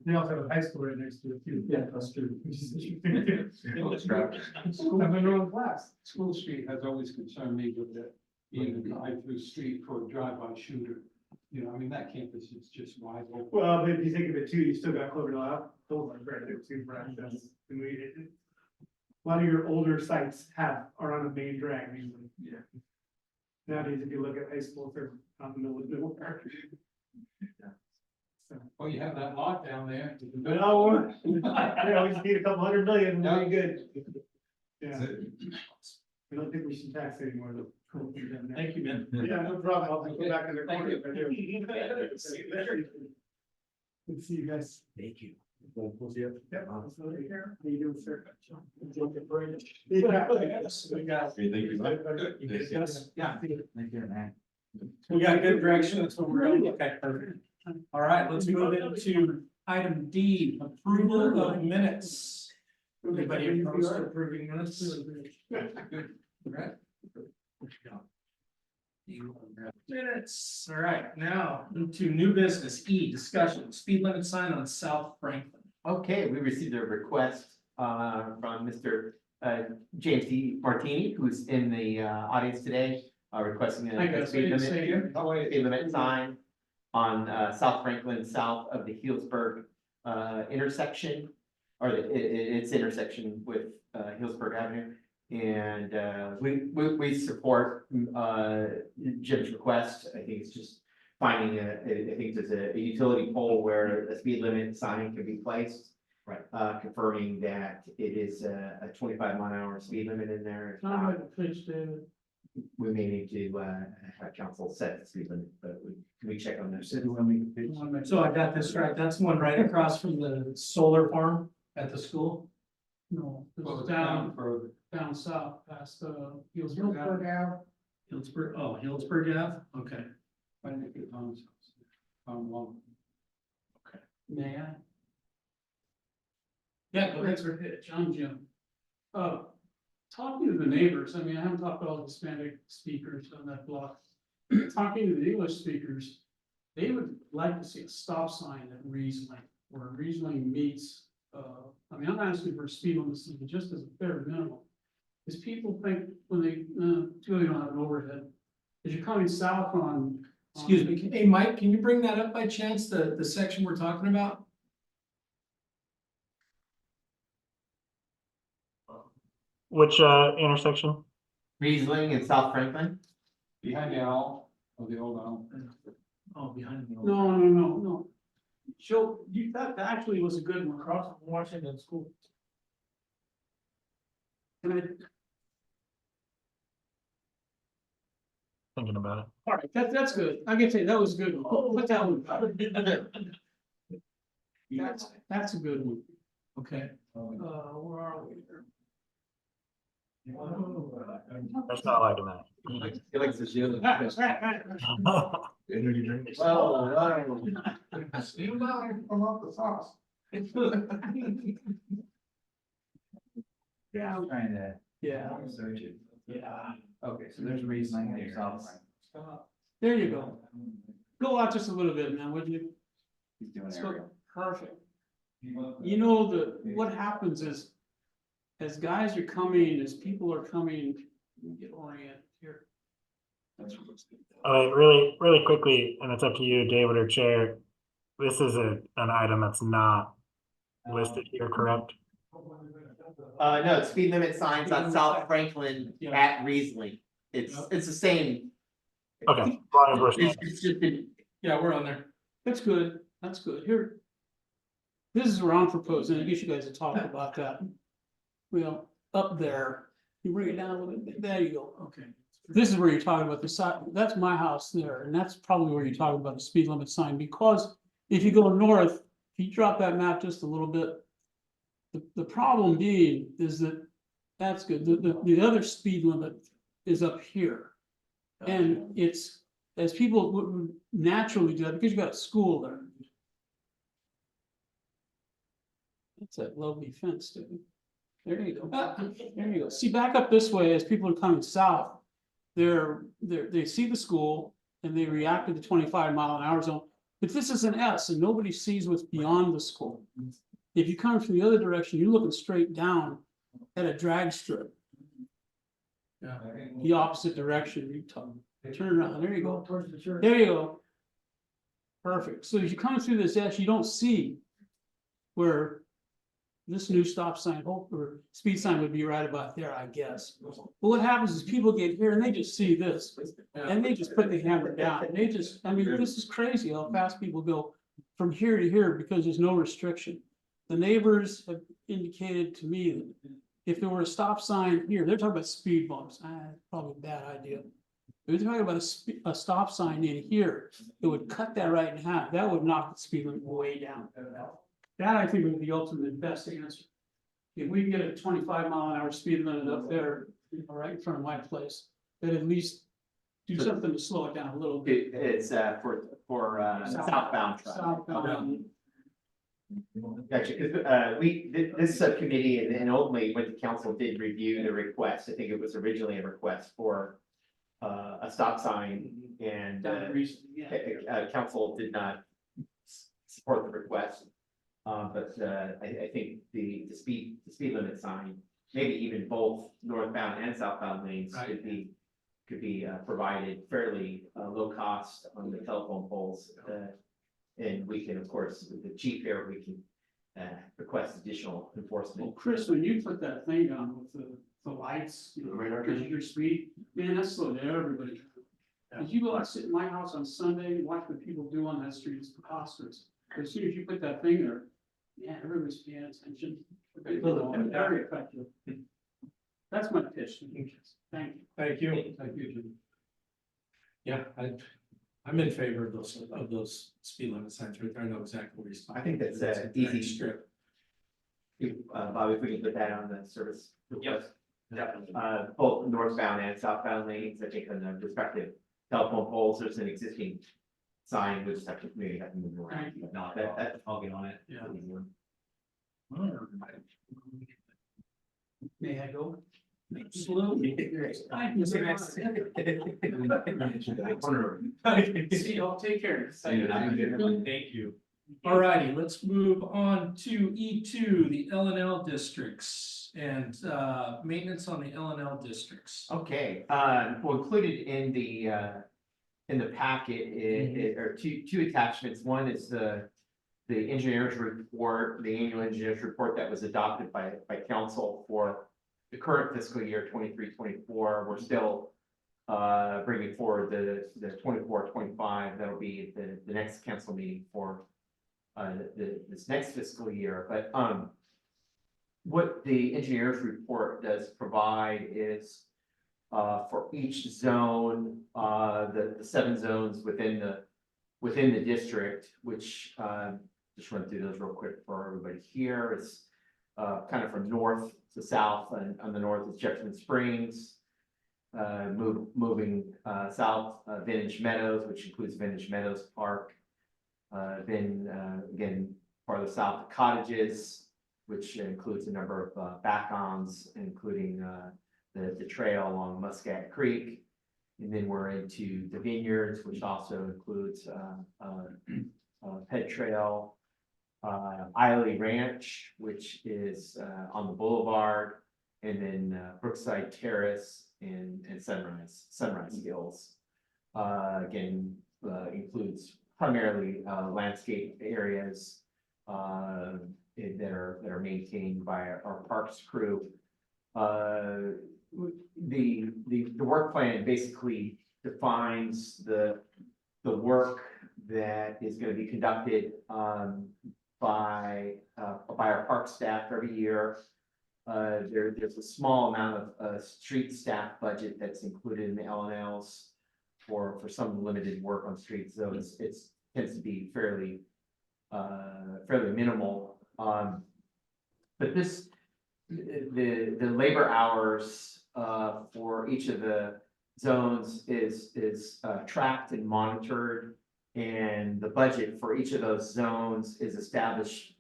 they also have a high school right next to it too. Yeah, that's true. Which is interesting. School I'm in wrong class. School Street has always concerned me with the, being a drive-through street for a drive-by shooter. I mean, that campus is just wide open. Well, but if you think of it too, you still got Cloverdale out, those are right there too for access. And a lot of your older sites are on a main drag usually. Yeah. Nowadays, if you look at high school, they're out in the middle of nowhere. So, Well, you have that lot down there. no, I always need a couple $100 million, we'll be good. Yeah. I don't think we should tax anymore though. Thank you, man. Yeah, no problem, I'll go back in the Thank corner if I do. Good to see you guys. Thank you. Yep. How you doing, sir? Yeah, yes, we got. Thank you. Good. You good, Gus? Yeah, Thank you, man. we got good direction, that's what we're on, okay, perfect. All right, let's move into item D, approval of minutes. Anybody opposed to approving minutes? Good. All right. Minutes, all right, now into new business, E, discussion, speed limit sign on South Franklin. Okay, we received a request from Mr. James D. Martini, who's in the audience today, requesting Hi, a guys. speed Good to see you. limit, speed limit sign on South Franklin, south of the Healdsburg intersection, or its intersection with Healdsburg Avenue. And we support Jim's request. I think it's just finding I think there's a utility pole where a speed limit sign can be placed. Right. Confirming that it is a 25-mile-an-hour speed limit in there. If not, we may need to have council set the speed limit, but we check on that. So I got this right, that's one right across from the solar farm at the school? No, Well, it's it's down, further. down south past the Healdsburg Ave. Hillsburg, oh, Hillsburg Ave, okay. I think it's on, long. May I? Yeah, go ahead, sir. John Jim. Talking to the neighbors, I mean, I haven't talked to all the Hispanic speakers on that block. Talking to the English speakers, they would like to see a stop sign at Riesling, where Riesling meets. I mean, I'm asking for a speed limit sign just as a bare minimum. Because people think when they, you don't have an overhead, as you're coming south on. Excuse me, hey, Mike, can you bring that up by chance, the section we're talking about? Which intersection? Riesling and South Franklin. Behind the owl, of the old owl. Oh, behind me. No. That actually was a good one across from Washington School. And Thinking about it. all right, that's good. I can say that was a good one. Put that one. That's a good one. Okay. Where are we here? That's not like a minute. He likes to do it. Energy drink. Steam out. I'm off the sauce. Yeah. Trying to Yeah. search it. Yeah. Okay, so there's reasoning there. South Franklin. There you go. Go out just a little bit, man, would you? He's doing Let's go. aerial. Perfect. You know, what happens is, as guys are coming, as people are coming, let me get oriented here. That's what's good. All right, really quickly, and it's up to you, David or Chair. This is an item that's not listed here, correct? No, it's speed limit signs on South Franklin at Riesling. It's the same. Okay. As long as we're staying- It's just been, Yeah, we're on there. That's good, that's good. Here. This is where I'm proposing, I guess you guys will talk about that. Well, up there, you bring it down a little bit, there you go. Okay. This is where you're talking about the side, that's my house there, and that's probably where you're talking about the speed limit sign, because if you go north, if you drop that map just a little bit. The problem being is that, that's good, the other speed limit is up here. And it's, as people would naturally do that, because you got a school there. That's that lovely fence, dude. There you go. There you go. See, back up this way, as people are coming south, they see the school and they react to the 25-mile-an-hour zone. But this is an S and nobody sees what's beyond the school. If you come from the other direction, you're looking straight down at a drag strip. Yeah. The opposite direction, turn around, there you go. Towards the church. There you go. Perfect. So as you come through this S, you don't see where this new stop sign, or speed sign would be right about there, I guess. But what happens is people get here and they just see this, and they just put the hammer down. And they just, I mean, this is crazy how fast people go from here to here because there's no restriction. The neighbors have indicated to me that if there were a stop sign here, they're talking about speed bumps. Probably a bad idea. We're talking about a stop sign in here, it would cut that right in half, that would knock the speed limit way down. That I think would be the ultimate best answer. If we can get a 25-mile-an-hour speed limit up there, right in front of my place, then at least do something to slow it down a little bit. It's for southbound traffic. Southbound. Gotcha, because this subcommittee and ultimately when the council did review the request, I think it was originally a request for a stop sign and council did not support the request. But I think the speed limit sign, maybe even both northbound and southbound lanes could be provided fairly low cost on the telephone poles. And we can, of course, with the chief here, we can request additional Well, enforcement. Chris, when you put that thing on with the lights, you know, because of your speed, man, that's slowed everybody. If you go out sit in my house on Sunday and watch what people do on that street, it's preposterous. As soon as you put that thing there, yeah, everybody's paying attention. Very effective. That's my pitch. Thank you. Thank you. Thank you, Jim. Yeah, I'm in favor of those speed limit signs right there. I know exactly what he's. I think that's a easy. strip. Bobby, if we can put that on the service. Yep. Definitely. Both northbound and southbound lanes, I think on the respective telephone poles, there's an existing sign, we just have to maybe have to move around. Thank you. No, I'll get on it. Yeah. May I go? Absolutely. Thank you very much. See y'all, take care. Thank you. All righty, let's move on to E2, the L&L districts and maintenance on the L&L districts. Okay, well, included in the packet are two attachments. One is the engineer's report, the annual engineer's report that was adopted by council for the current fiscal year 23-24. We're still bringing forward the 24-25. That'll be the next council meeting for this next fiscal year. But what the engineer's report does provide is for each zone, the 7 zones within the district, which just run through those real quick for everybody here. It's kind of from north to south, and on the north is Jefferson Springs. Moving south, Vintage Meadows, which includes Vintage Meadows Park. Then again, farther south, the Cottages, which includes a number of back-ons, including the trail along Muscat Creek. And then we're into the Vineyards, which also includes Ped Trail, Eiley Ranch, which is on the boulevard, and then Brookside Terrace and Sunrise Hills. Again, includes primarily landscape areas that are maintained by our parks crew. The work plan basically defines the work that is going to be conducted by our park staff every year. There's a small amount of street staff budget that's included in the L&Ls for some limited work on streets, so it tends to be fairly minimal. But the labor hours for each of the zones is tracked and monitored, and the budget for each of those zones is established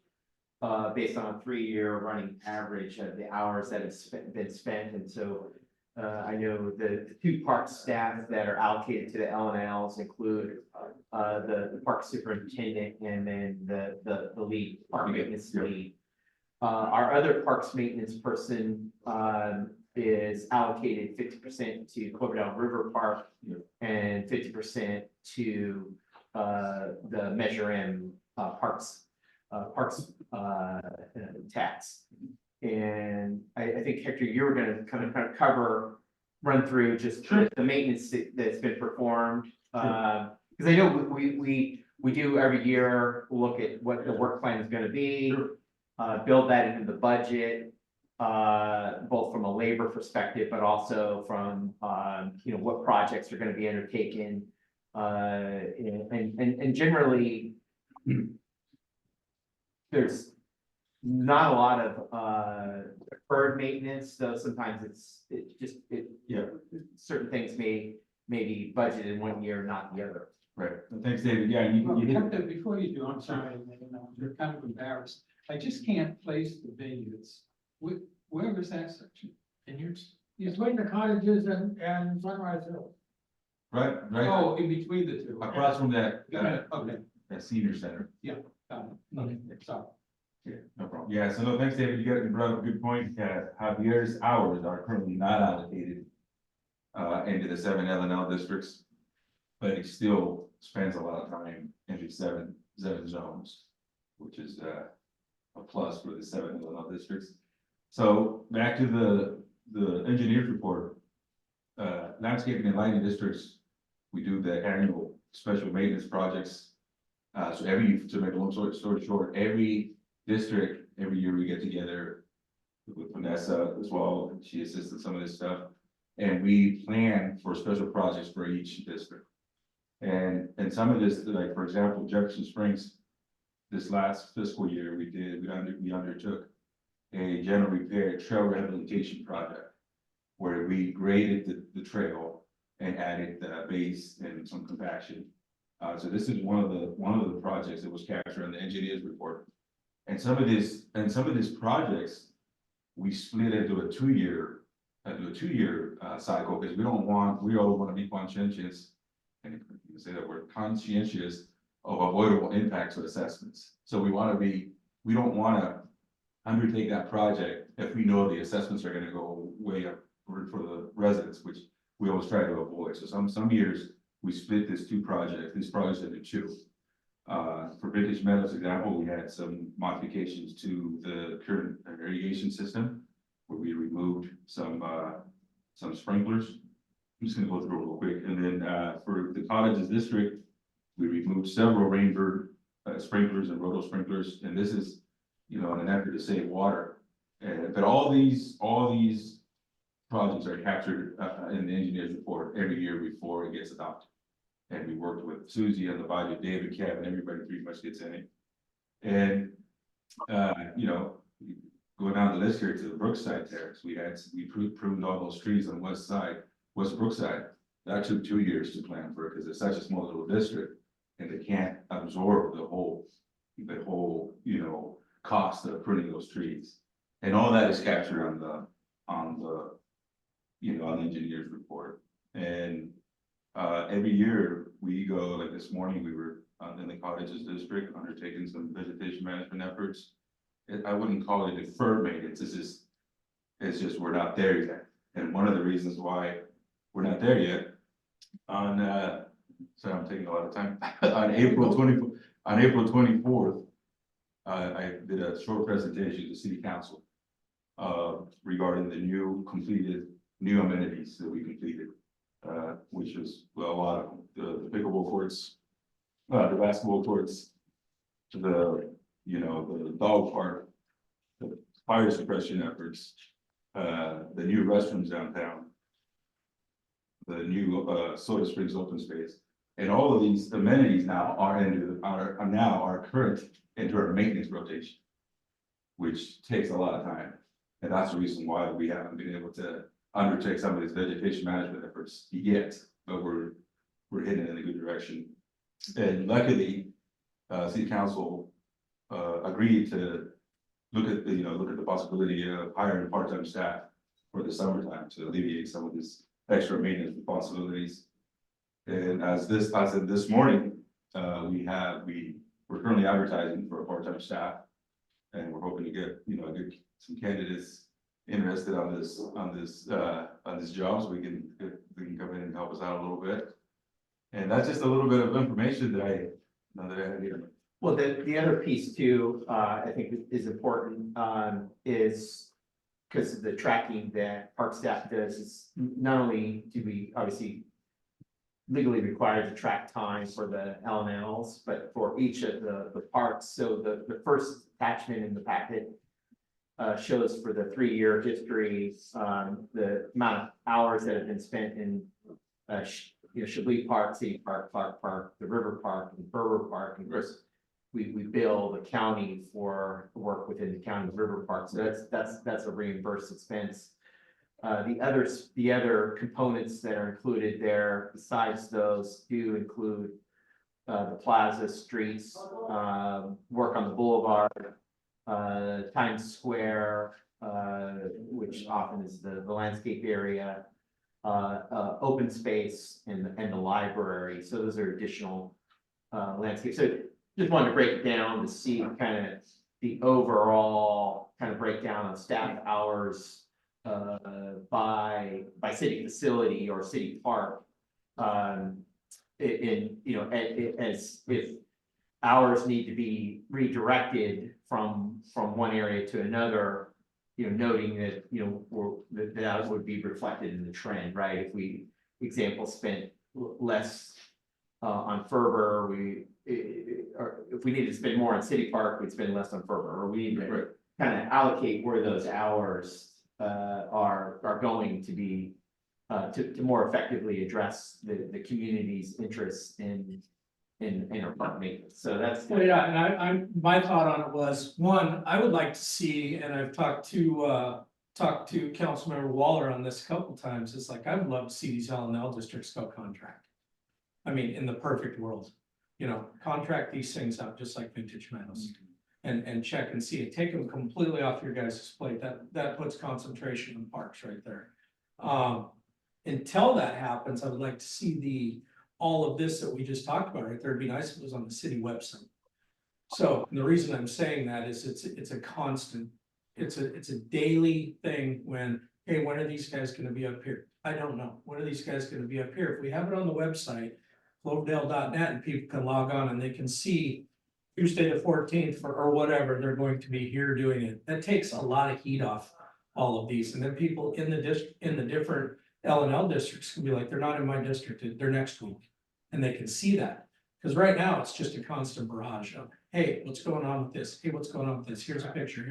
based on a 3-year running average of the hours that have been spent. And so I know the 2 park staff that are allocated to the L&Ls include the park superintendent and then the lead, park maintenance lead. Our other parks maintenance person is allocated 50% to Cloverdale River Park and 50% to the Measure M parks tax. And I think, Hector, you were going to kind of run through just the maintenance that's been performed. Because I know we do every year look at what the work plan is going to be, build that into the budget. both from a labor perspective, but also from, what projects are gonna be undertaken. And generally, there's not a lot of, deferred maintenance, though sometimes certain things may be budgeted in one year, not the other. Right, thanks, David, yeah, you hit it. Captain, before you do, I'm sorry, you're kind of embarrassed. I just can't place the vineyards. Where is that section? Vineyards? Between the cottages and Sunrise Hill. Right, Oh, in between the two. across from that, Okay, that senior center. okay, sorry. Yeah, no problem. Yeah, so no, thanks, David. You brought up a good point. Javier's hours are currently not allocated into the 7 L&L districts, but he still spends a lot of time in the seven zones, which is a plus for the 7 L&L districts. So back to the engineer's report, landscaping and lighting districts, we do the annual special maintenance projects. So to make a long story short, every district, every year we get together with Vanessa as well, and she assists in some of this stuff. And we plan for special projects for each district. And some of this, like, for example, Jefferson Springs, this last fiscal year, we undertook a general repair trail rehabilitation project where we graded the trail and added the base and some compaction. So this is one of the projects that was captured in the engineer's report. And some of these projects, we split into a two-year cycle, because we all want to be conscientious, and you can say that we're conscientious of avoidable impacts of assessments. So we don't want to undertake that project if we know the assessments are going to go way up for the residents, which we always try to avoid. So some years we split these projects into two. For Vintage Meadows example, we had some modifications to the current irrigation system, where we removed some sprinklers. I'm just gonna go through it real quick. And then for the cottages district, we removed several Rainbird sprinklers and roto sprinklers. And this is, in an effort to save water. But all these projects are captured in the engineer's report every year before it gets adopted. And we worked with Susie on the budget, David, Kevin, everybody pretty much gets in it. And, going down the list here to the Brookside Terrace, we pruned all those trees on West Brookside. That took 2 years to plan for it, because it's such a small little district, and they can't absorb the whole, cost of pruning those trees. And all that is captured on the engineer's report. And every year we go, like this morning, we were in the cottages district undertaking some vegetation management efforts. I wouldn't call it deferred maintenance. It's just we're not there yet. And one of the reasons why we're not there yet, sorry, I'm taking a lot of time. on April 24th, I did a short presentation to City Council regarding the new amenities that we completed. Which is a lot of the pickleball courts, the basketball courts, the dog park, the fire suppression efforts, the new restrooms downtown, the new Soda Springs open space, and all of these amenities now are current into our maintenance rotation, which takes a lot of time, and that's the reason why we haven't been able to undertake some of these vegetation management efforts yet, but we're heading in a good direction. And luckily, City Council agreed to look at the possibility of hiring part-time staff for the summertime to alleviate some of this extra maintenance responsibilities. And as of this morning, we're currently advertising for a part-time staff, and we're hoping to get some candidates interested on this job, so we can come in and help us out a little bit. And that's just a little bit of information that I had here. Well, the other piece too, I think is important, is because of the tracking that park staff does, is not only do we obviously legally required to track time for the LMLs, but for each of the parks. So the first attachment in the packet shows for the 3-year history, the amount of hours that have been spent in Chablis Park, City Park, Clark Park, the River Park, and Berber Park, and of course, we bill the county for work within the county of River Park, so that's a reimbursed expense. The other components that are included there, besides those, do include the plaza, streets, work on the boulevard, Times Square, which often is the landscape area, open space, and the library. So those are additional landscape. So just wanted to break it down to see kind of the overall kind of breakdown of staff hours by city facility or city park. As if hours need to be redirected from one area to another, noting that, that would be reflected in the trend, right? If we, example, spent less on Ferber, or if we need to spend more on City Park, we'd spend less on Ferber, or we need to kind of allocate where those hours are going to be to more effectively address the community's interests in our park maintenance. So that's. Well, yeah, and my thought on it was, one, I would like to see, and I've talked to Councilmember Waller on this a couple times, it's like, I would love to see these L&L districts go contract. I mean, in the perfect world, contract these things out just like Vintage Meadows. And check and see it, take them completely off your guys' plate, that puts concentration in parks right there. Until that happens, I would like to see all of this that we just talked about right there. It'd be nice if it was on the city website. So the reason I'm saying that is it's a constant, it's a daily thing when, hey, when are these guys gonna be up here? I don't know. When are these guys gonna be up here? If we have it on the website, cloverdale.net, and people can log on and they can see Tuesday the 14th or whatever, they're going to be here doing it. That takes a lot of heat off all of these. And then people in the different L&L districts can be like, they're not in my district, they're next week. And they can see that. Because right now it's just a constant barrage of, hey, what's going on with this? Hey, what's going on with this? Here's a picture,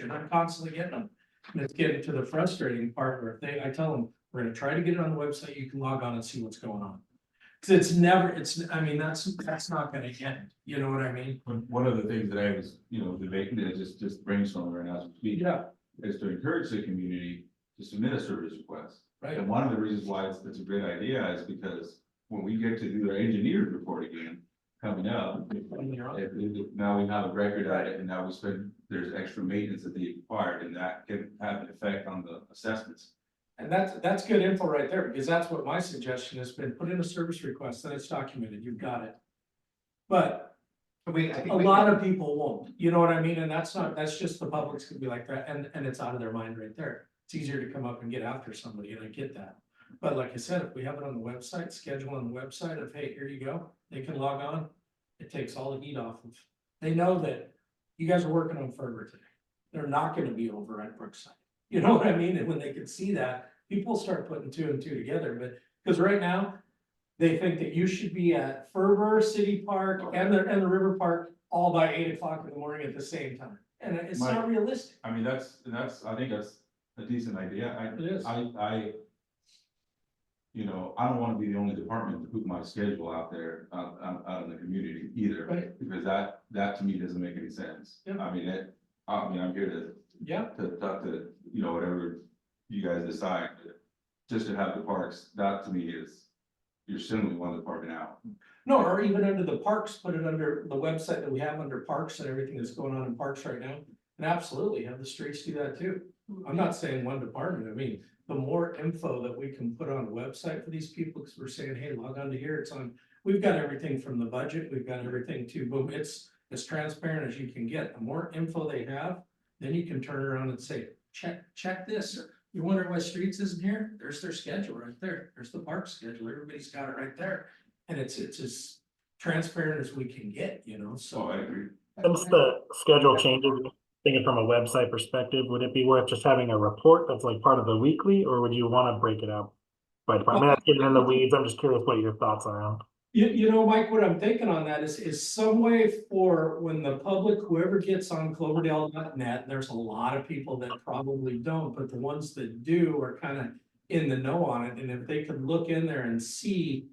and I'm constantly getting them. And it's getting to the frustrating part where I tell them, we're gonna try to get it on the website, you can log on and see what's going on. Cause that's not gonna end, you know what I mean? One of the things that I was, debating is just brainstorming right now as we speak. Yeah, Is to encourage the community to submit a service request. right. And one of the reasons why it's a great idea is because when we get to do their engineered report again, coming up, now we have a record at it, and now there's extra maintenance that they required, and that can have an effect on the assessments. And that's good info right there, because that's what my suggestion has been, put in a service request, then it's documented, you've got it. But I think a lot of people won't, you know what I mean? And that's just the public's gonna be like that, and it's out of their mind right there. It's easier to come up and get after somebody, and I get that. But like I said, if we have it on the website, schedule on the website of, hey, here you go, they can log on. It takes all the heat off of, they know that you guys are working on Ferber today. They're not gonna be over at Brookside. You know what I mean? And when they can see that, people start putting 2 and 2 together, but, because right now, they think that you should be at Ferber, City Park, and the River Park all by 8 o'clock in the morning at the same time. And it's not realistic. I mean, I think that's a decent idea. It is. I don't want to be the only department to put my schedule out there, out in the community either. Right. Because that to me doesn't make any sense. Yeah. I'm here to talk to, whatever you guys decide, just to have the parks, that to me is, you're sending one department out. No, or even under the parks, put it under the website that we have under parks and everything that's going on in parks right now. And absolutely have the streets do that too. I'm not saying one department, I mean, the more info that we can put on the website for these people, because we're saying, hey, log on to here, it's on, we've got everything from the budget, we've got everything to, boom, it's as transparent as you can get. The more info they have, then you can turn around and say, check this. You wonder why streets isn't here? There's their schedule right there. There's the park schedule. Everybody's got it right there. And it's as transparent as we can get, so. I agree. Since the schedule changes, thinking from a website perspective, would it be worth just having a report that's like part of the weekly, or would you want to break it out by department? I mean, that's getting in the weeds. I'm just curious what your thoughts are on. You know, Mike, what I'm thinking on that is some way for when the public, whoever gets on Cloverdale.net, there's a lot of people that probably don't, but the ones that do are kind of in the know on it, and if they could look in there and see,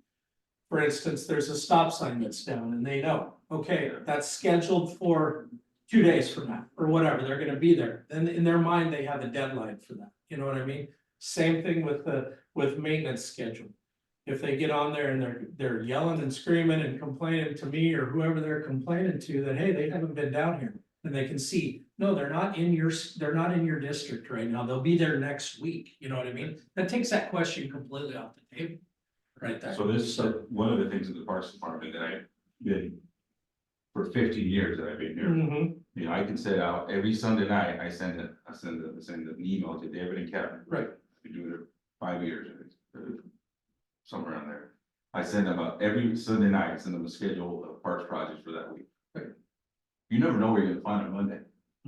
for instance, there's a stop sign that's down and they know, okay, that's scheduled for 2 days from now, or whatever, they're gonna be there. Then in their mind, they have a deadline for that, you know what I mean? Same thing with maintenance schedule. If they get on there and they're yelling and screaming and complaining to me or whoever they're complaining to that, hey, they haven't been down here. And they can see, no, they're not in your district right now, they'll be there next week, you know what I mean? That takes that question completely off the table. Right there. So this, one of the things in the Parks Department that I've been for 15 years that I've been here. Mhm. You know, I can set out every Sunday night, I send an email to David and Kevin. Right. I've been doing it 5 years, I think, somewhere around there. I send them out every Sunday night, I send them a schedule of parks projects for that week. Right. You never know where you're gonna find on Monday.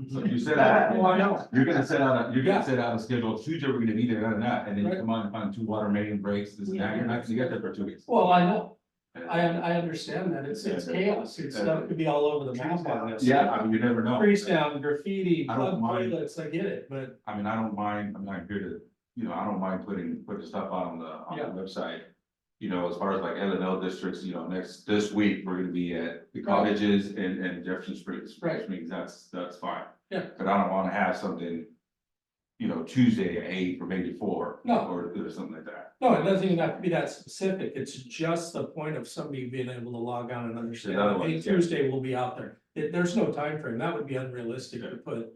So Mhm. if you set out, Oh, I know. you're gonna set Yeah. out a schedule, Tuesday we're gonna be there, and then you Right. come on and find 2 water main breaks, this and that, you're not gonna get there for 2 weeks. Well, I know, And- I understand that, it's chaos, it's stuff could be all over the map on this. Yeah, I mean, you never know. Trees down, graffiti, I don't plug mind. toilets, I get it, but. I mean, I don't mind, I'm not here to, you know, I don't mind putting stuff out on the Yeah. website. You know, as far as like L&L districts, you know, this week, we're gonna be at the cottages and Jefferson Springs. Right. Which means that's fine. Yeah. But I don't wanna have something, you know, Tuesday at 8 or maybe 4. No. Or something like that. No, it doesn't even have to be that specific, it's just the point of somebody being able to log on and understand, Yeah, hey, otherwise, yeah. Tuesday will be out there. There's no time frame. That would be unrealistic to put,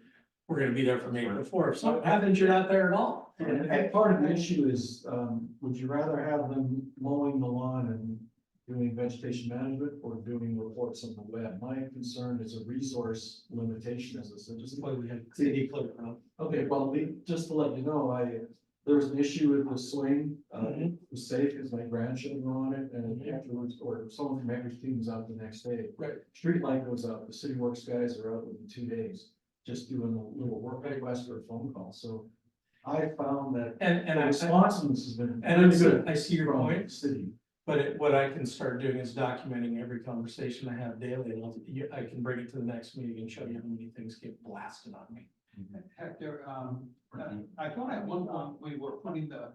we're gonna be there from 8 to 4, if something happens, you're not there at all. And part of the issue is, would you rather have them mowing the lawn and doing vegetation management or doing reports on the web? My concern is a resource limitation as a citizen. Well, we had CD clerk, huh? Okay, well, just to let you know, there was an issue with the swing, Mhm. it was safe because my grandchildren were on it, and afterwards, or someone from Anchorage team was out the next day. Right. Street light goes out, the city works guys are out within 2 days, just doing a little work request or a phone call, so I found that And the I, responsiveness has been and really it's, good I see your from point. the city. But what I can start doing is documenting every conversation I have daily, and I can bring it to the next meeting and show you how many things get blasted on me. Hector, I thought at one point we were putting the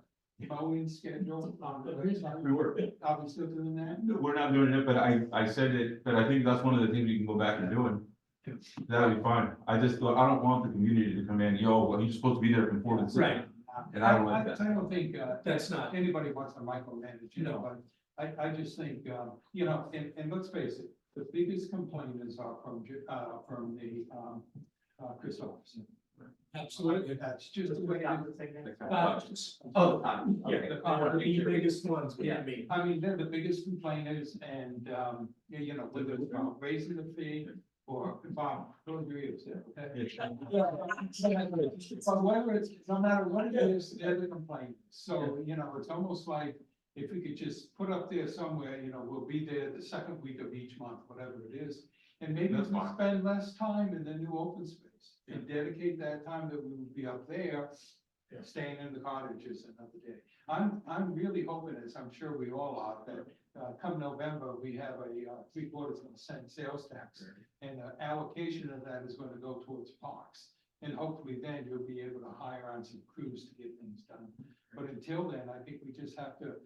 mowing schedule on the website. We were. Are we still doing that? We're not doing it, but I said it, but I think that's one of the things we can go back and doing. That'll be fine. I just thought, I don't want the community to come in, yo, well, you're supposed to be there from 4 to 6. Right. And I don't like that. I don't think, That's not, anybody wants to micromanage, you know, No. but I just think, you know, and let's face it, the biggest complainants are from the, Chris office. absolutely. That's just the way I would think. Oh, yeah, the biggest ones, yeah, me. I mean, they're the biggest complainers and, you know, whether it's about raising the fee or, Bob, don't agree with that, okay? But whether it's, no matter what it is, they're the complainants. So, you know, it's almost like if we could just put up there somewhere, you know, we'll be there the second week of each month, whatever it is. And maybe That's we'll fine. spend less time in the new open space and dedicate that time that we would be up there, staying in the cottages another day. I'm really hoping, as I'm sure we all are, that come November, we have a 3/4% sales tax. And the allocation of that is gonna go towards parks. And hopefully then you'll be able to hire on some crews to get things done. But until then, I think we just have to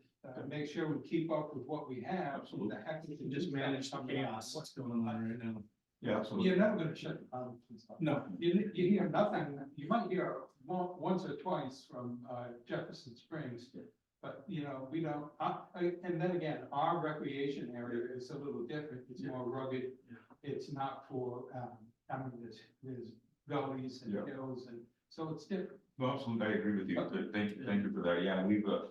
make sure we keep up with what we have. So the heck we can Just manage the chaos, what's going on right now. Yeah, absolutely. You're never gonna shut the mountains and stuff. No. You hear nothing, you might hear once or twice from Jefferson Springs. But, you know, we don't, and then again, our recreation area is a little different, it's more rugged. It's not for, I mean, there's gullies and Yeah. hills, and so it's different. No, absolutely, I agree with you. Thank you for that. Yeah, we've like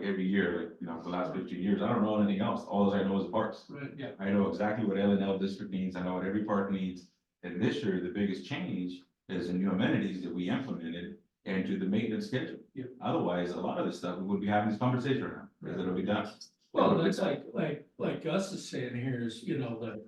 every year, like, you know, for the last 15 years, I don't know anything else. All I know is parks. Right. Yeah. I know exactly what L&L district needs. I know what every park needs. And this year, the biggest change is the new amenities that we implemented into the maintenance schedule. Yeah. Otherwise, a lot of this stuff, we wouldn't be having this conversation right now, because it'll be done. Well, that's like Gus is saying here is, you know, that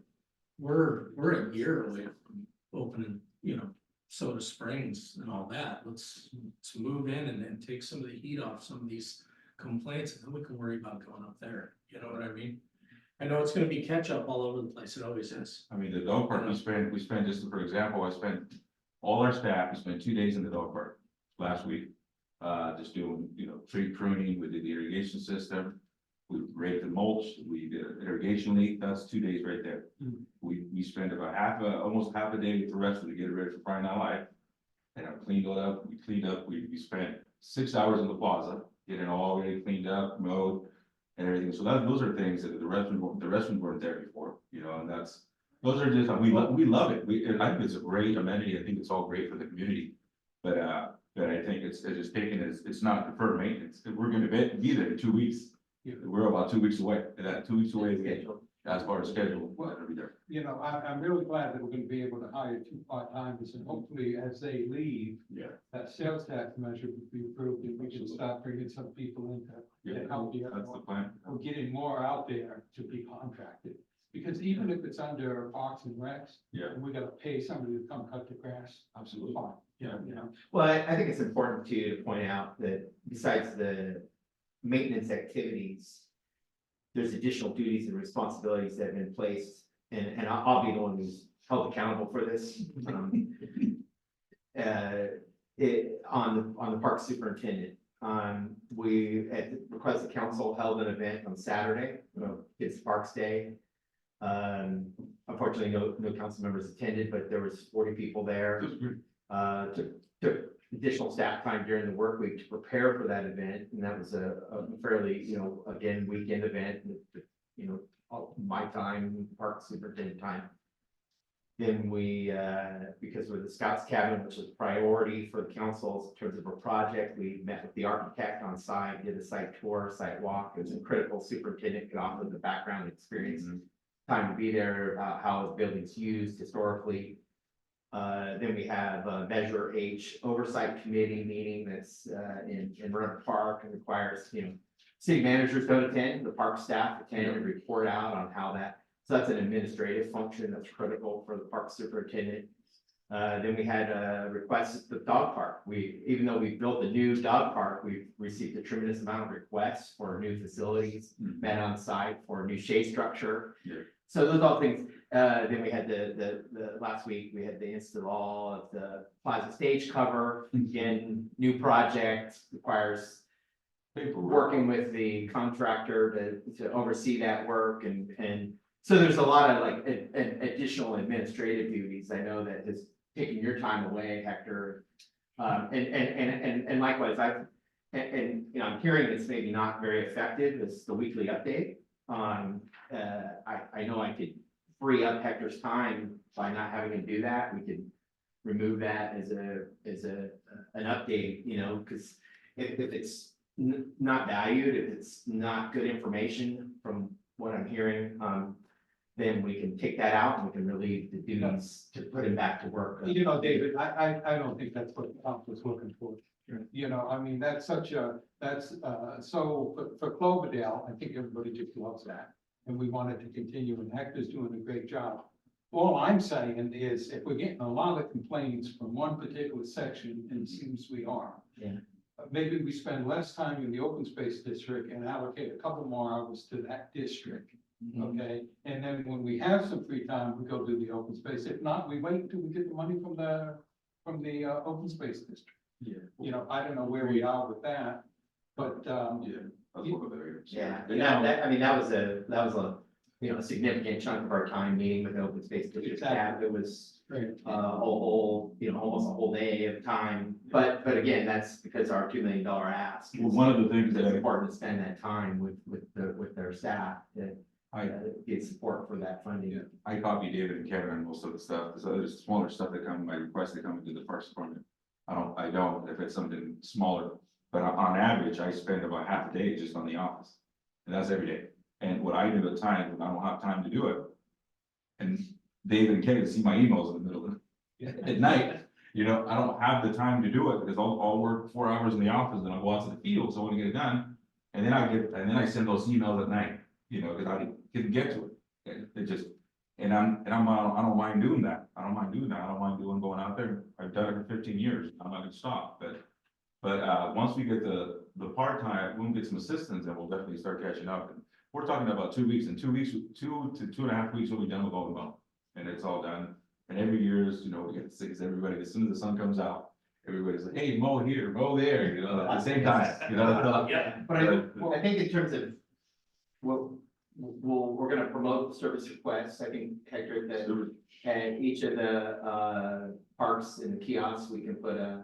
we're a year away from opening, you know, Soda Springs and all that. Let's move in and then take some of the heat off some of these complaints, and then we can worry about going up there, you know what I mean? I know it's gonna be catch up all over the place, it always is. I mean, the dog park, we spent, just for example, I spent, all our staff, we spent 2 days in the dog park last week. Just doing, tree pruning, we did the irrigation system, we raked the mulch, we did an irrigation leak, that's 2 days right there. We spent about almost half a day with the rest of it to get it ready for Friday Night Live. And I cleaned it up, we spent 6 hours in the plaza, getting it all ready, cleaned up, mowed. And everything, so those are things that the restrooms weren't there before, and those are just, we love it, I think it's a great amenity, I think it's all great for the community. But I think it's just taken it's not deferred maintenance, we're gonna be there in 2 weeks. We're about 2 weeks away, and that 2 weeks away is scheduled, as far as schedule, we're gonna be there. I'm really glad that we're gonna be able to hire 2 part-timers, and hopefully as they leave, Yeah. that sales tax measure would be approved, and we can start bringing some people in to help the That's the plan. We're getting more out there to be contracted, because even if it's under Parks and Recs, Yeah. and we gotta pay somebody to come cut the grass, Absolutely. fine. Yeah. Well, I think it's important to point out that besides the maintenance activities, there's additional duties and responsibilities that have been placed, and I'll be the one who's held accountable for this. On the park superintendent. We, at the request of council, held an event on Saturday, it's Parks Day. Unfortunately, no council members attended, but there was 40 people there. Took additional staff time during the work week to prepare for that event, and that was a fairly, again, weekend event, my time, park superintendent time. Then we, because with the Scouts Cabin, which is a priority for the councils in terms of a project, we met with the architect on site, did a site tour, site walk. It was a critical superintendent could offer the background experience, time to be there, about how the building's used historically. Then we have a Measure H Oversight Committee meeting that's in Rutherford Park, and requires, city managers don't attend, the park staff attend and report out on how that. So that's an administrative function that's critical for the park superintendent. Then we had a request at the dog park. Even though we built a new dog park, we've received a tremendous amount of requests for new facilities, met on site for a new shade structure. Yeah. So those all things. Then we had the last week, we had the install of the plaza stage cover. Again, new project, requires working with the contractor to oversee that work, and so there's a lot of like additional administrative duties. I know that has taken your time away, Hector. And likewise, I'm hearing it's maybe not very effective, it's the weekly update. I know I could free up Hector's time by not having him do that. We could remove that as an update, because if it's not valued, if it's not good information from what I'm hearing, then we can take that out and we can relieve the duties to put him back to work. David, I don't think that's what the council's looking for. Sure. That's so for Cloverdale, I think everybody just loves that. And we want it to continue, and Hector's doing a great job. All I'm saying is, if we're getting a lot of complaints from one particular section, and it seems we are. Yeah. Maybe we spend less time in the open space district and allocate a couple more hours to that district. Okay, and then when we have some free time, we go do the open space. If not, we wait until we get the money from the open space district. Yeah. I don't know where we are with that, but, That's what they're. Yeah, and that was a significant chunk of our time meeting with the open space district staff. It was almost a whole day of time. But again, that's because our $2 million ask. Well, one of the things It's that important to spend that time with their staff to get support for that funding. I copy David and Kevin on most of the stuff. There's other smaller stuff that my requests that come into the Parks Department. I don't, if it's something smaller, but on average, I spend about half a day just on the office. And that's every day. And what I do at times when I don't have time to do it. And David and Kevin see my emails in the middle of at night, I don't have the time to do it because I'll work 4 hours in the office and I'll go out to the field, so I want to get it done. And then I send those emails at night, because I didn't get to it. It just, I don't mind doing that. I don't mind doing going out there. I've done it for 15 years. I'm not gonna stop, but But, once we get the part-time, we'll get some assistance and we'll definitely start catching up. And we're talking about 2 weeks, in 2 weeks, 2 to 2.5 weeks, we'll be done with all the mowing. And it's all done. And every year is, we get sick, everybody, as soon as the sun comes out, everybody's like, hey, mow here, mow there, at the same time, so. Yeah. But I think in terms of, we're gonna promote service requests, I think, Hector, that at each of the parks and kiosks, we can put a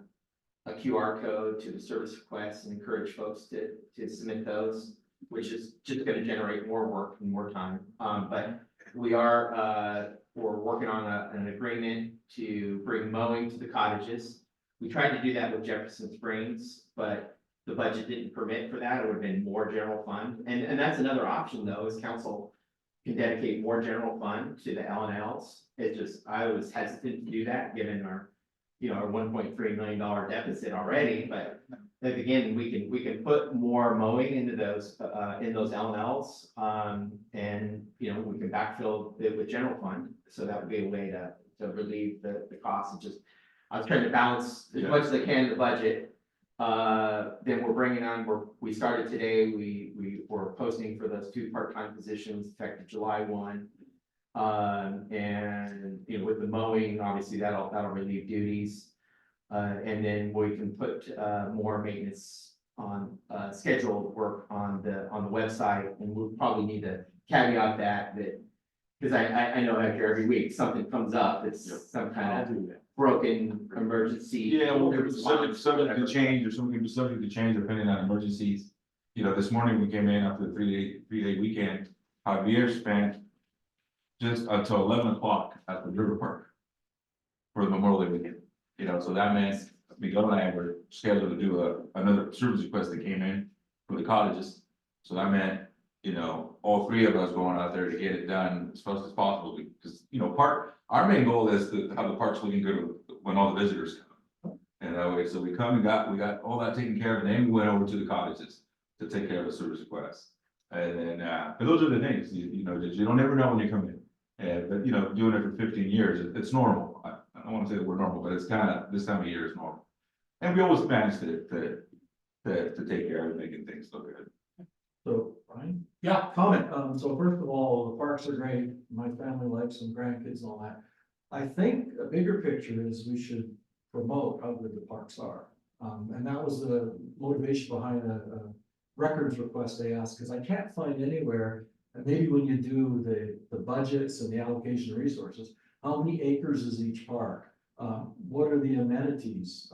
QR code to the service requests and encourage folks to submit those, which is just gonna generate more work and more time. But we are, we're working on an agreement to bring mowing to the cottages. We tried to do that with Jefferson Springs, but the budget didn't permit for that. It would have been more general fund. And that's another option though, is council can dedicate more general fund to the LNLs. It's just, I was hesitant to do that, given our, our $1.3 million deficit already, but like, again, we can put more mowing into those, in those LNLs. And, we can backfill it with general fund. So that would be a way to relieve the cost. It's just, I was trying to balance as much as I can the budget. Then we're bringing on, we started today, we were posting for those 2 part-time positions effective July 1. And, with the mowing, obviously that'll relieve duties. And then we can put, more maintenance on, scheduled work on the website, and we'll probably need to caveat that, because I know after every week, something comes up, it's some kind of broken emergency. Yeah, well, subject to change, or something can be subject to change depending on emergencies. This morning we came in after the three-day weekend, Javier spent just until 11 o'clock at the river park for the Memorial Day weekend. So that meant Miguel and I were scheduled to do another service request that came in for the cottages. So that meant, all 3 of us going out there to get it done as fast as possible, because, our main goal is to have the parks looking good when all the visitors come. And that way, so we got all that taken care of, and then we went over to the cottages to take care of the service requests. And then, but those are the things, you don't ever know when you come in. But doing it for 15 years, it's normal. I don't want to say that we're normal, but it's kind of, this time of year is normal. And we always manage to take care of making things look good. So, Brian? Yeah. Comment, so first of all, the parks are great, my family likes them, grandkids and all that. I think a bigger picture is we should promote how good the parks are. And that was the motivation behind a records request they asked, because I can't find anywhere, and maybe when you do the budgets and the allocation of resources, how many acres is each park? What are the amenities?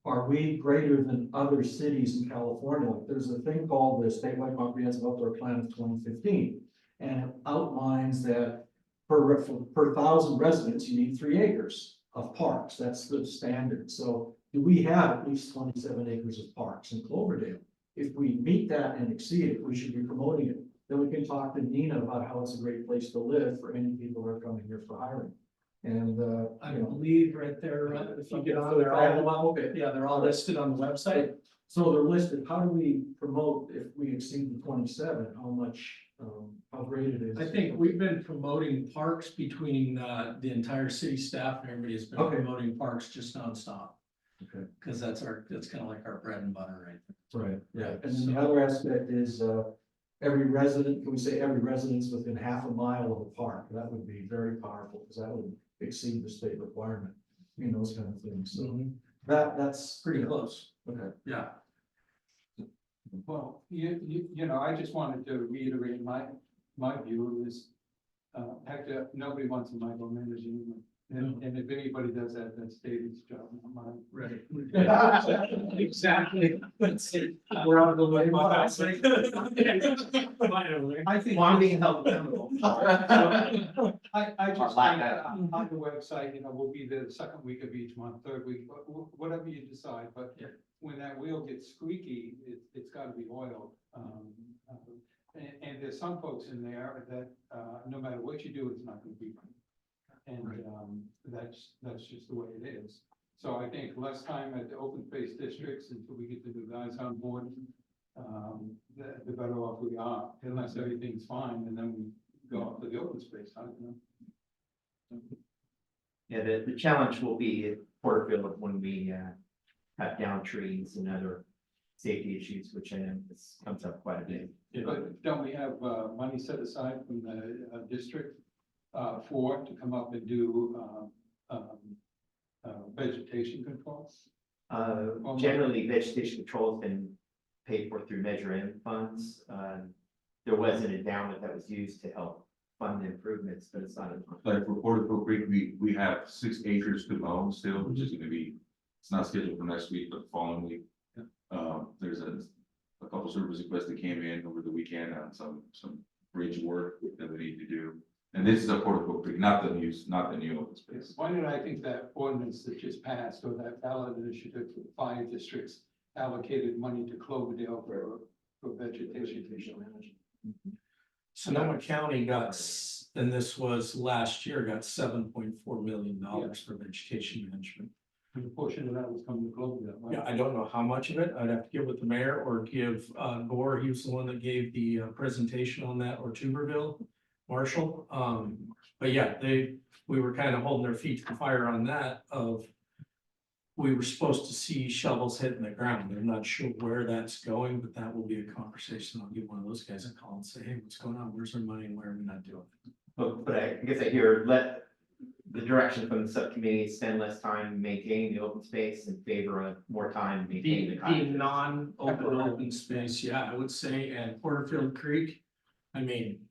Are we greater than other cities in California? There's a thing called the Statewide Comprehensive Outdoor Plan of 2015, and it outlines that per 1,000 residents, you need 3 acres of parks. That's the standard. So do we have at least 27 acres of parks in Cloverdale? If we meet that and exceed it, we should be promoting it. Then we can talk to Nina about how it's a great place to live for any people who are coming here for hiring. And, I believe right there, if you get on, they're all, okay. yeah, they're all listed on the website. So they're listed. How do we promote if we exceed the 27? How much, how great it is? I think we've been promoting parks between, the entire city staff, and everybody's been Okay. promoting parks just nonstop. Okay. Because that's kind of like our bread and butter, right? Right, yeah. And then the other aspect is, every resident, can we say every residence within half a mile of a park? That would be very powerful, because that would exceed the state requirement, those kind of things. So that's Pretty close. okay. Yeah. Well, I just wanted to reiterate my view is, Hector, nobody wants a micromanaging. And if anybody does that, that's David's job, not mine. Right. Exactly. We're on the way. I think I'm being held accountable. I just Or lack think thereof. on the website, we'll be there the 2nd week of each month, 3rd week, whatever you decide, but Yeah. when that wheel gets squeaky, it's gotta be oiled. And there's some folks in there that, no matter what you do, it's not gonna be right. And, that's just the way it is. So I think less time at the open space districts until we get the new guys on board, the better off we are, unless everything's fine, and then we go up to the open space, I don't know. Yeah, the challenge will be at Porterfield when we, cut down trees and other safety issues, which I know this comes up quite a bit. But don't we have, money set aside from the, district, to come up and do, vegetation controls? Generally, vegetation control has been paid for through Measure M funds. There was an endowment that was used to help fund the improvements, but it's not a. Like for Portico Creek, we have 6 acres to mow still, which is gonna be, it's not scheduled for next week, but the following week. There's a couple service requests that came in over the weekend on some bridge work that we need to do. And this is a Portico Creek, not the new open space. Why did I think that ordinance that just passed, or that ballot initiative for the 5 districts allocated money to Cloverdale for vegetation management? Sonoma County got, and this was last year, got $7.4 million for vegetation management. And a portion of that was coming to Cloverdale, right? Yeah, I don't know how much of it. I'd have to give with the mayor or give Gore. He was the one that gave the presentation on that, or Tuberville, Marshall. But yeah, we were kind of holding their feet to the fire on that of. We were supposed to see shovels hitting the ground. I'm not sure where that's going, but that will be a conversation. I'll give one of those guys a call and say, hey, what's going on? Where's our money and why are we not doing it? But I guess I hear, let the direction from the subcommittee, spend less time maintaining the open space in favor of more time maintaining the The cottages. non-open space, yeah, I would say, and Porterfield Creek, I mean.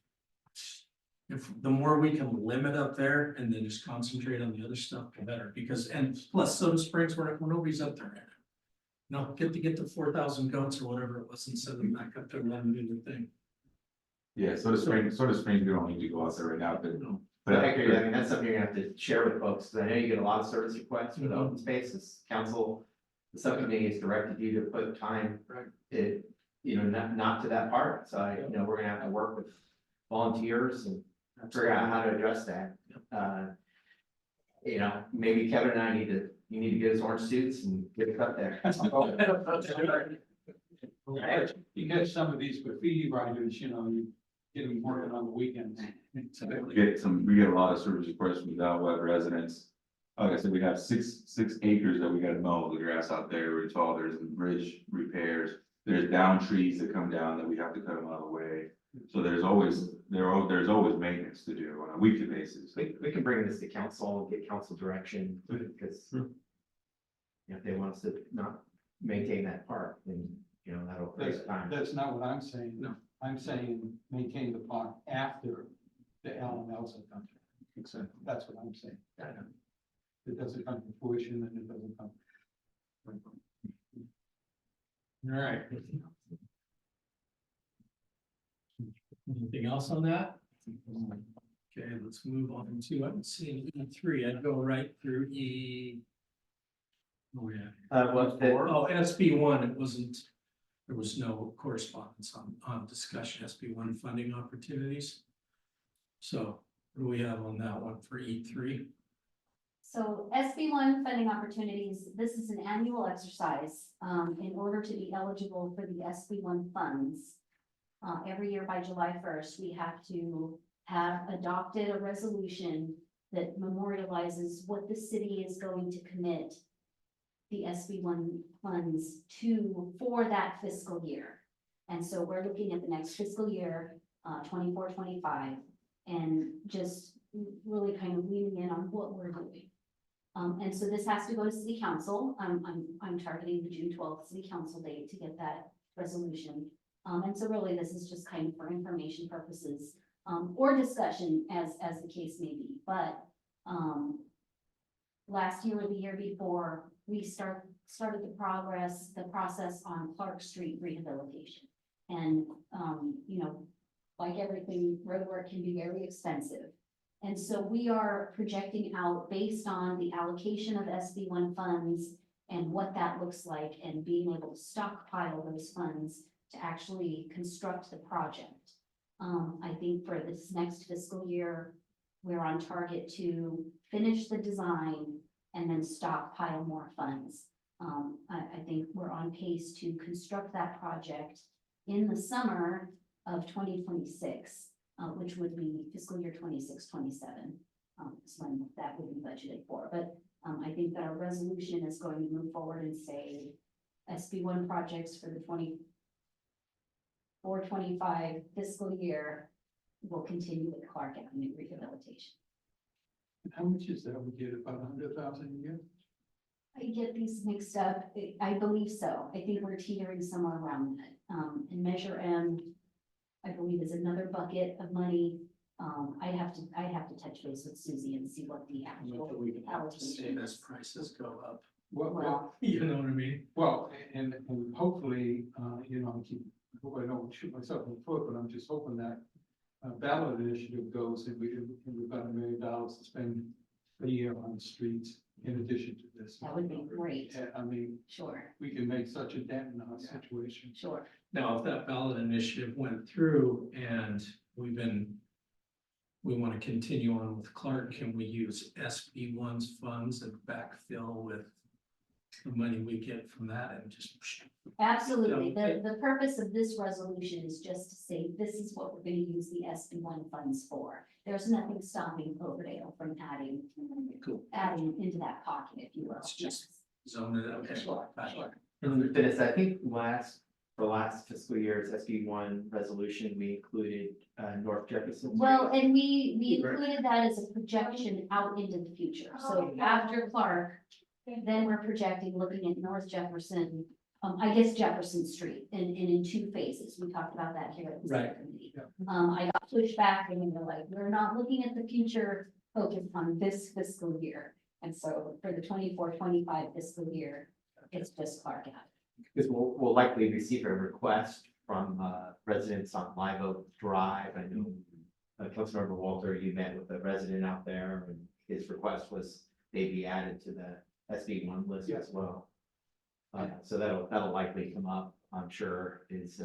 If the more we can limit up there and then just concentrate on the other stuff, the better, because, and plus Soda Springs, where nobody's up there right now. No, get the 4,000 goats or whatever it was and send them back up there and let them do their thing. Yeah, so the spring, we don't need to go out there right now, But I agree, I mean, that's something you're gonna have to share with folks, because I know you get a lot of service requests for the open spaces, council. The subcommittee has directed you to put time. Right. It, not to that part, so we're gonna have to work with volunteers and figure out how to address that. Maybe Kevin and I you need to get his orange suits and get it up there. You get some of these graffiti writers, you get them working on the weekends. we get a lot of service requests from down web residents. Like I said, we have six acres that we gotta mow the grass out there. It's all, there's bridge repairs. There's down trees that come down that we have to cut them out of the way. So there's always maintenance to do on a weekly basis. We can bring this to council, get council direction, because. If they want us to not maintain that park, then, that'll create time. That's not what I'm saying. No. I'm saying maintain the park after the LMLs have come. Exactly. That's what I'm saying. It doesn't come to fruition, and it doesn't come. All right. Anything else on that? Okay, let's move on to, I haven't seen E3, I'd go right through E. Oh, yeah. Oh, SB1, it wasn't, there was no correspondence on discussion, SB1 funding opportunities. So what do we have on that one for E3? So SB1 funding opportunities, this is an annual exercise, in order to be eligible for the SB1 funds. Every year by July 1st, we have to have adopted a resolution that memorializes what the city is going to commit the SB1 funds for that fiscal year. And so we're looking at the next fiscal year, 24-25, and just really kind of leaning in on what we're doing. And so this has to go to city council. I'm targeting the June 12th city council date to get that resolution. And so really this is just kind of for information purposes, or discussion as the case may be. But last year or the year before, we started the process on Clark Street rehabilitation. And, like everything, road work can be very expensive. And so we are projecting out based on the allocation of SB1 funds and what that looks like, and being able to stockpile those funds to actually construct the project. I think for this next fiscal year, we're on target to finish the design and then stockpile more funds. I think we're on pace to construct that project in the summer of 2026, which would be fiscal year 26-27. Is when that would be budgeted for. But I think that our resolution is going to move forward and say SB1 projects for the 24-25 fiscal year will continue with Clark Avenue rehabilitation. How much is that? We get about 100,000 a year? I get these mixed up. I believe so. I think we're teetering somewhere around that. And Measure M, I believe, is another bucket of money. I'd have to touch base with Susie and see what the actual allocation As is. prices go up, Well, you know what I mean? well, and hopefully, you know, I hope I don't shoot myself in the foot, but I'm just hoping that ballot initiative goes and we've got $1 million to spend a year on the streets in addition to this. That would be great. Yeah, I mean, Sure, we can make such a dent in our situation. sure. Now, if that ballot initiative went through and we want to continue on with Clark, can we use SB1's funds and backfill with the money we get from that and just? Absolutely. Yeah. The purpose of this resolution is just to say, this is what we're gonna use the SB1 funds for. There's nothing stopping Cloverdale from adding into that pocket, if you will. It's just zone it, okay. Sure, Gotcha. sure. Dennis, I think for last fiscal year's SB1 resolution, we included North Jefferson. Well, and we included that as a projection out into the future. So after Clark, then we're projecting, looking at North Jefferson, I guess Jefferson Street, and in 2 phases. We talked about that here at the Right. subcommittee. Yeah. I got pushed back and we were like, we're not looking at the future, focused on this fiscal year. And so for the 24-25 fiscal year, it's just Clark Avenue. Because we'll likely receive a request from residents on Live Oak Drive. I know Councilmember Walter, you met with a resident out there, and his request was they be added to the SB1 list as well. So that'll likely come up, I'm sure, is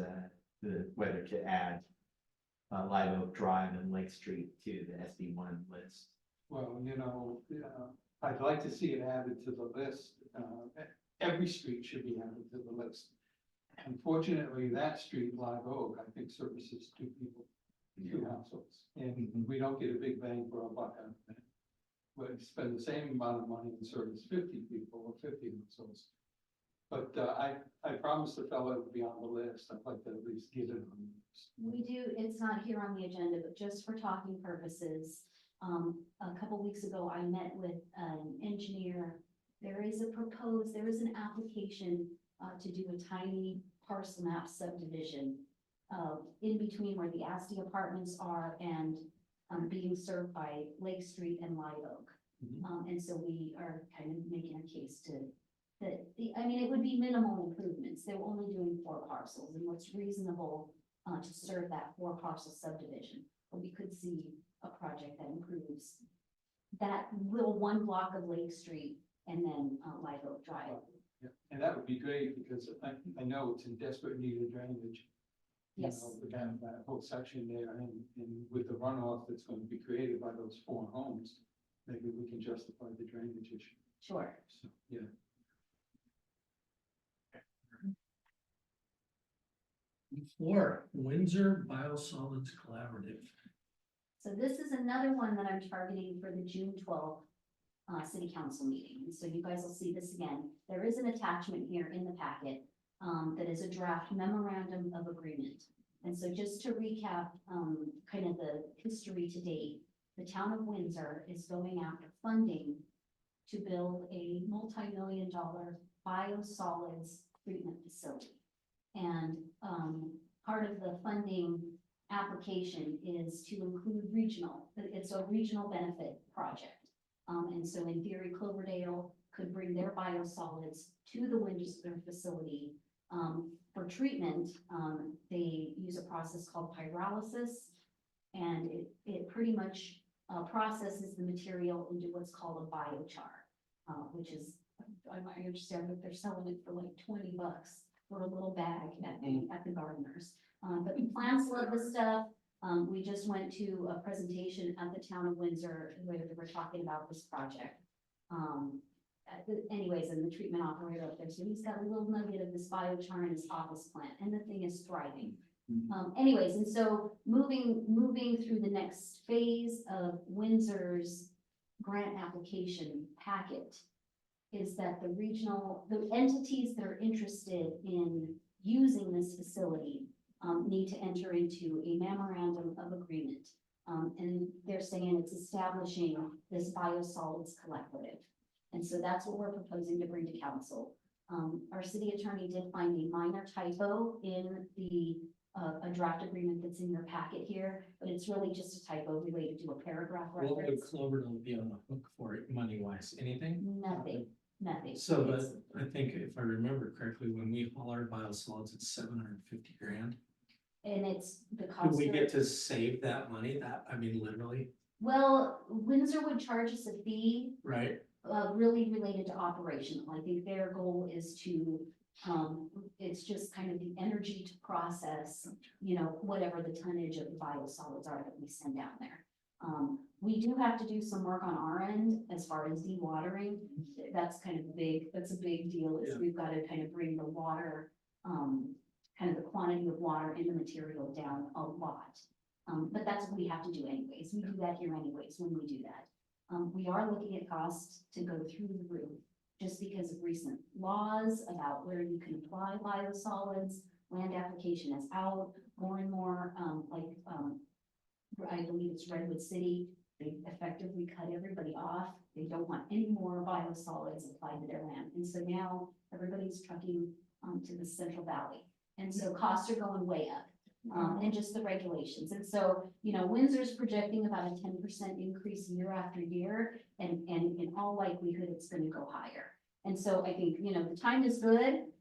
whether to add Live Oak Drive and Lake Street to the SB1 list. Well, you know, I'd like to see it added to the list. Every street should be added to the list. Unfortunately, that street, Live Oak, I think services 2 people, 2 households, and we don't get a big bang for our buck out of that. But spend the same amount of money and service 50 people or 50 households. But I promised the fellow it would be on the list. I'd like to at least get it on the list. We do, it's not here on the agenda, but just for talking purposes, a couple weeks ago, I met with an engineer. There is an application to do a tiny parcel map subdivision in between where the Asti apartments are and being served by Lake Street and Live Oak. And so we are kind of making a case I mean, it would be minimal improvements. They were only doing 4 parcels, and what's reasonable to serve that 4 parcel subdivision. But we could see a project that improves that little 1 block of Lake Street and then Live Oak Drive. Yeah, and that would be great because I know it's in desperate need of drainage. Yes. You know, with that whole section there and with the runoff that's going to be created by those 4 homes, maybe we can justify the drainage issue. Sure. So, yeah. For Windsor Biosolids Collaborative. So this is another one that I'm targeting for the June 12th city council meeting. And so you guys will see this again. There is an attachment here in the packet that is a draft memorandum of agreement. And so just to recap kind of the history to date, the town of Windsor is going after funding to build a multi-million-dollar biosolids treatment facility. And part of the funding application is to include it's a regional benefit project. And so in theory, Cloverdale could bring their biosolids to the Windsor facility for treatment. They use a process called pyrolysis, and it pretty much processes the material into what's called a biochar, which is, I understand that they're selling it for like $20 for a little bag at the gardeners. But the plants love this stuff. We just went to a presentation at the town of Windsor where they were talking about this project. Anyways, and the treatment operator up there, so he's got a little nugget of this biochar in his office plant, and the thing is thriving. Anyways, and so moving through the next phase of Windsor's grant application packet is that the entities that are interested in using this facility need to enter into a memorandum of agreement. And they're saying it's establishing this biosolids collective. And so that's what we're proposing to bring to council. Our city attorney did find a minor typo in the a draft agreement that's in your packet here, but it's really just a typo related to a paragraph What would reference. Cloverdale be on the hook for it money wise? Anything? Nothing. So It's- that, I think if I remember correctly, when we haul our biosolids, it's $750,000. And it's the Do cost. we of- get to save that money? I mean, literally, Well, Windsor would charge us a fee, right? really related to operational. I think their goal is to, it's just kind of the energy to process, whatever the tonnage of the biosolids are that we send down there. We do have to do some work on our end as far as dewatering. That's kind of that's a big deal, is Yeah. we've got to kind of bring the water, kind of the quantity of water in the material down a lot. But that's what we have to do anyways. We do that here anyways when we do that. We are looking at costs to go through the roof just because of recent laws about where you can apply biosolids. Land application is out more and more, I believe it's Redwood City. They effectively cut everybody off. They don't want any more biosolids applied to their land. And so now everybody's trucking to the Central Valley. And so costs are going way up. And just the regulations. And so, Windsor's projecting about a 10% increase year after year, and in all likelihood, it's gonna go higher. And so I think, the time is good.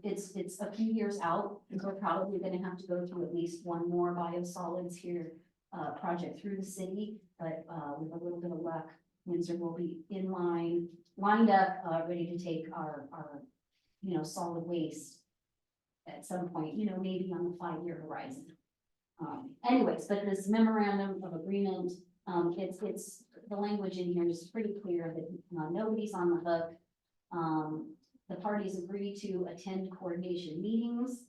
It's a few years out, and we're probably gonna have to go through at least one more biosolids here, project through the city, but, with a little bit of luck, Windsor will be lined up, ready to take our solid waste at some point, maybe on the 5-year horizon. Anyways, but this memorandum of agreement, it's the language in here is pretty clear that nobody's on the hook. The parties agree to attend coordination meetings,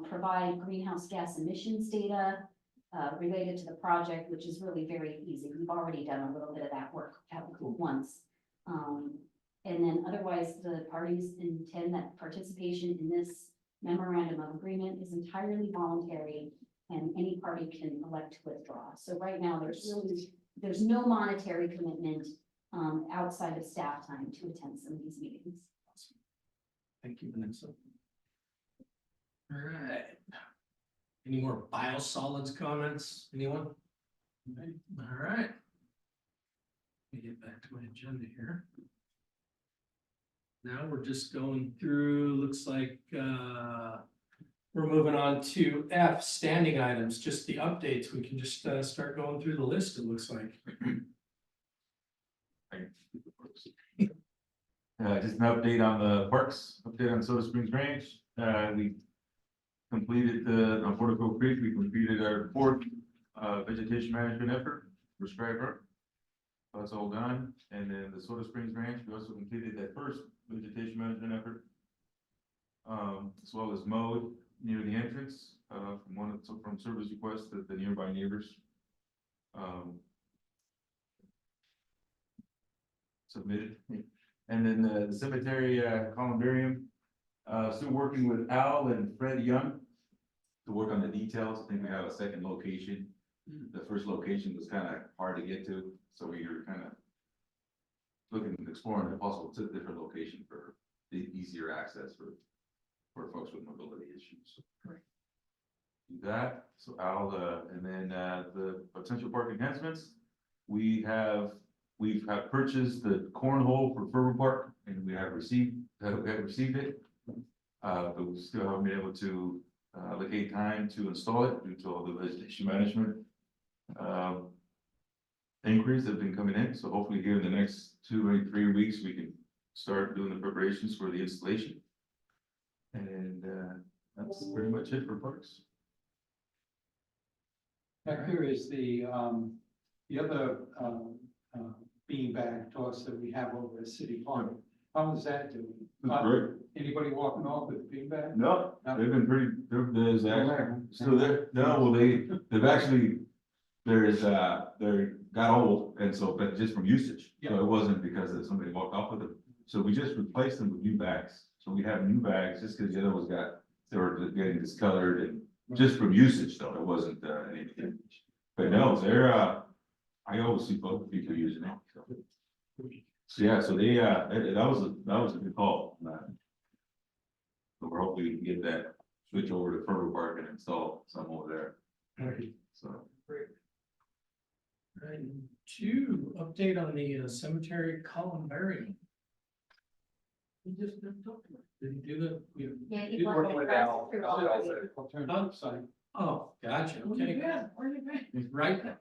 provide greenhouse gas emissions data related to the project, which is really very easy. We've already done a little bit of that work once. And then otherwise, the parties intend that participation in this memorandum of agreement is entirely voluntary, and any party can elect to withdraw. So right now, there's no monetary commitment outside of staff time to attend some of these meetings. Thank you, Vanessa. All right. Any more biosolids comments? Anyone? All right. Let me get back to my agenda here. Now we're just going through, looks like, we're moving on to F, standing items, just the updates. We can just start going through the list, it looks like. Just an update on the parks, update on Soda Springs Ranch. We completed on Portico Creek, we completed our 4th vegetation management effort for Scriber. That's all done. And then the Soda Springs Ranch, we also completed that 1st vegetation management effort. As well as mowed near the entrance, from service requests to the nearby neighbors. Submitted. And then the cemetery columbarium, still working with Al and Fred Young to work on the details. I think we have a second location. The first location was kind of hard to get to, so we were kind of looking, exploring if possible, to a different location for the easier access for folks with mobility issues. Do that, so Al, and then the potential park enhancements. We've purchased the cornhole for Furman Park, and we have received it. But we still haven't been able to allocate time to install it due to all the vegetation management inquiries that have been coming in. So hopefully here in the next 2 or 3 weeks, we can start doing the preparations for the installation. And that's pretty much it for parks. Back there is the other beanbag toss that we have over at City Park. How is that doing? Great. Anybody walking off with a beanbag? No, they've been pretty, there's actually, still there, no, well, they've actually, they're got old, and so, but just from usage. So it wasn't because that somebody walked off with them. So we just replaced them with new bags. So we have new bags, just because the other ones they were getting discolored and just from usage though, it wasn't, anything. But no, they're, I always see both people using it, so. So yeah, so they, that was a good call. So we're hoping we can get that switch over to Ferber Park and install some over there, so. Right, two, update on the cemetery columbarium. We just didn't talk about it. Did you do the? Yeah, you- you want to press through all of it. Alternative site. Oh, gotcha, okay. Where you been? Right there.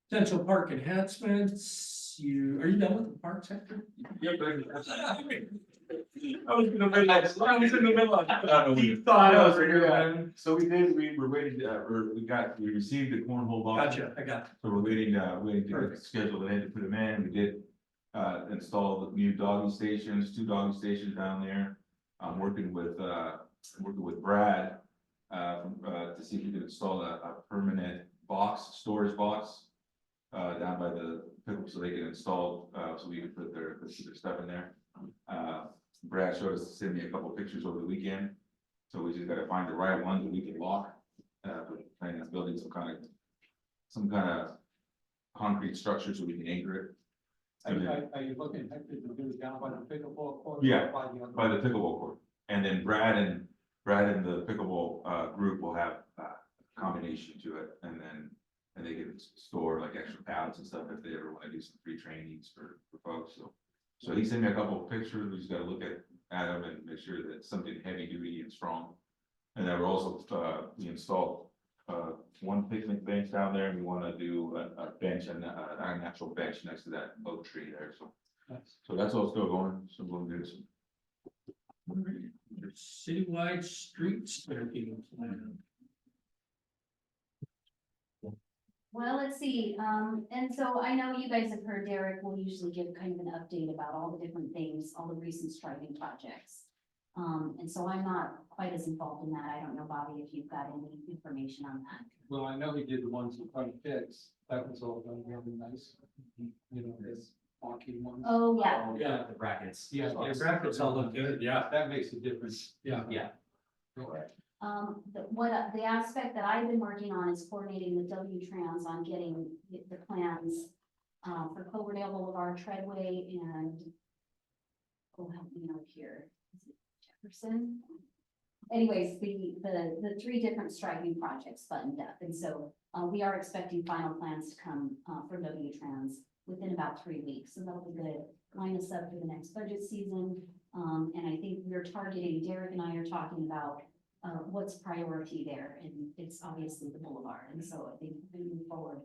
Potential park enhancements, are you done with the park sector? I was in the middle of. You thought I was gonna. So we were waiting, we received the cornhole box. Gotcha, I got So we're waiting to get scheduled in to put them in. We did, install the new dogging stations, 2 dogging stations down there. I'm working with Brad, to see if we can install a permanent storage box. Down by the pickle, so they can install, so we can put their stuff in there. Brad showed us, sent me a couple of pictures over the weekend. So we just gotta find the right one that we can lock, planning on building some kind of concrete structure so we can anchor it. Are you looking at to do it down by the pickleball court? Yeah, By the other? by the pickleball court. And then Brad and the pickleball, group will have a combination to it, and they can store like extra pads and stuff if they ever wanna do some free trainings for folks, so he sent me a couple of pictures, we just gotta look at them and make sure that it's something heavy duty and strong. And then we're also, we installed, one picnic bench down there, and we wanna do a bench and an actual bench next to that oak tree there, so. So that's all still going, so we'll do some. citywide street sweeping plan. Well, let's see, and so I know you guys have heard Derek will usually give kind of an update about all the different things, all the recent striping projects. And so I'm not quite as involved in that. I don't know, Bobby, if you've got any information on that. Well, I know he did the ones in front of Fix, that was all done really nice. You know, this wonky ones. Oh, yeah, Yeah. The brackets. Yeah, The brackets all look good, yeah, that makes a difference. yeah. Yeah. the aspect that I've been working on is coordinating with W-Trans on getting the plans, for Cloverdale Boulevard, Treadway, and oh, help me out here, is it Jefferson? Anyways, the 3 different striping projects buttoned up, and so, we are expecting final plans to come, for W-Trans within about 3 weeks, so that'll be good. Line us up for the next budget season, and I think we're targeting, Derek and I are talking about what's priority there, and it's obviously the boulevard, and so I think we move forward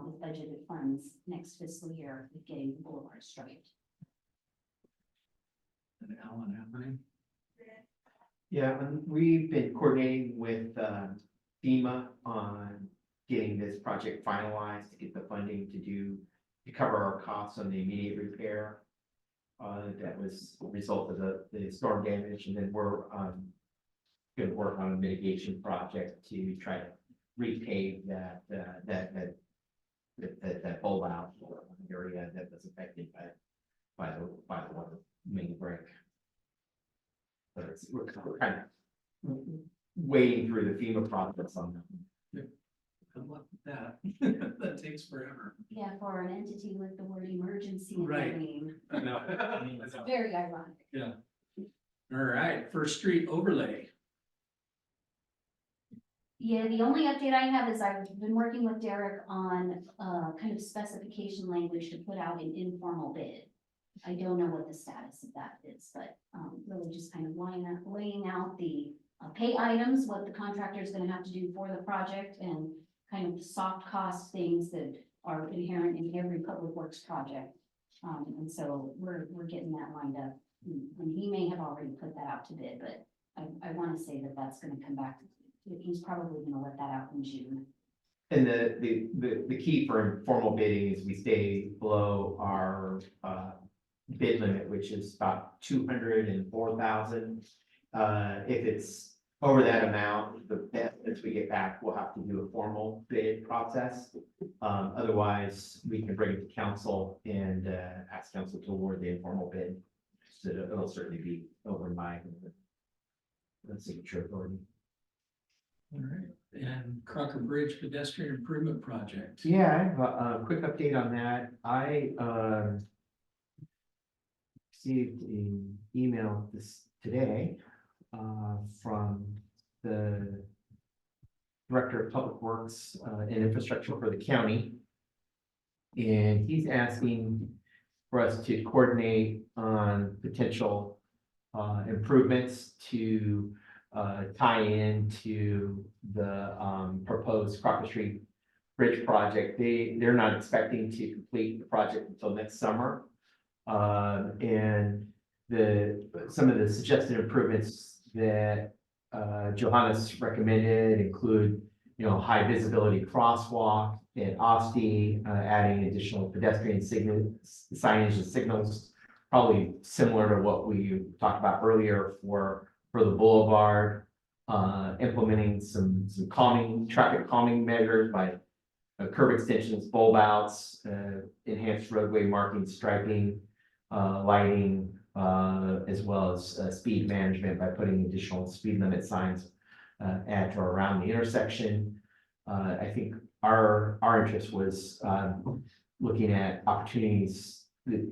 with budgeted funds next fiscal year with getting the boulevard striped. And Alan happening. Yeah, and we've been coordinating with FEMA on getting this project finalized, to get the funding to cover our costs on the immediate repair. That was a result of the storm damage, and then we're gonna work on a mitigation project to try to repave that bulb out area that was affected by the water main break. But we're kind of wading through the FEMA process on that. Good luck with that. That takes forever. Yeah, for an entity with the word emergency in Right. their name, I know. it's very ironic. Yeah. All right, First Street overlay. Yeah, the only update I have is I've been working with Derek on kind of specification language to put out an informal bid. I don't know what the status of that is, but really just kind of laying out the pay items, what the contractor is gonna have to do for the project, and kind of soft cost things that are inherent in every public works project. And so we're getting that lined up, and he may have already put that out to bid, but I wanna say that that's gonna come back. He's probably gonna let that out in June. And the key for informal bidding is we stay below our bid limit, which is about 204,000. If it's over that amount, as we get back, we'll have to do a formal bid process. Otherwise, we can bring it to council and, ask council to award the informal bid. So it'll certainly be over my signature authority. All right, and Crocker Bridge pedestrian improvement project. Yeah, I have a quick update on that. I received an email today from the Director of Public Works and Infrastructure for the county. And he's asking for us to coordinate on potential improvements to tie into the proposed Crocker Street Bridge project. They're not expecting to complete the project until next summer. And some of the suggested improvements that Johannes recommended include, high visibility crosswalk at Osti, adding additional pedestrian signage and signals, probably similar to what we talked about earlier for the boulevard, implementing some traffic calming measures by curb extensions, bulb outs, enhanced roadway marking, striping, lighting, as well as speed management by putting additional speed limit signs at or around the intersection. I think our interest was looking at opportunities that,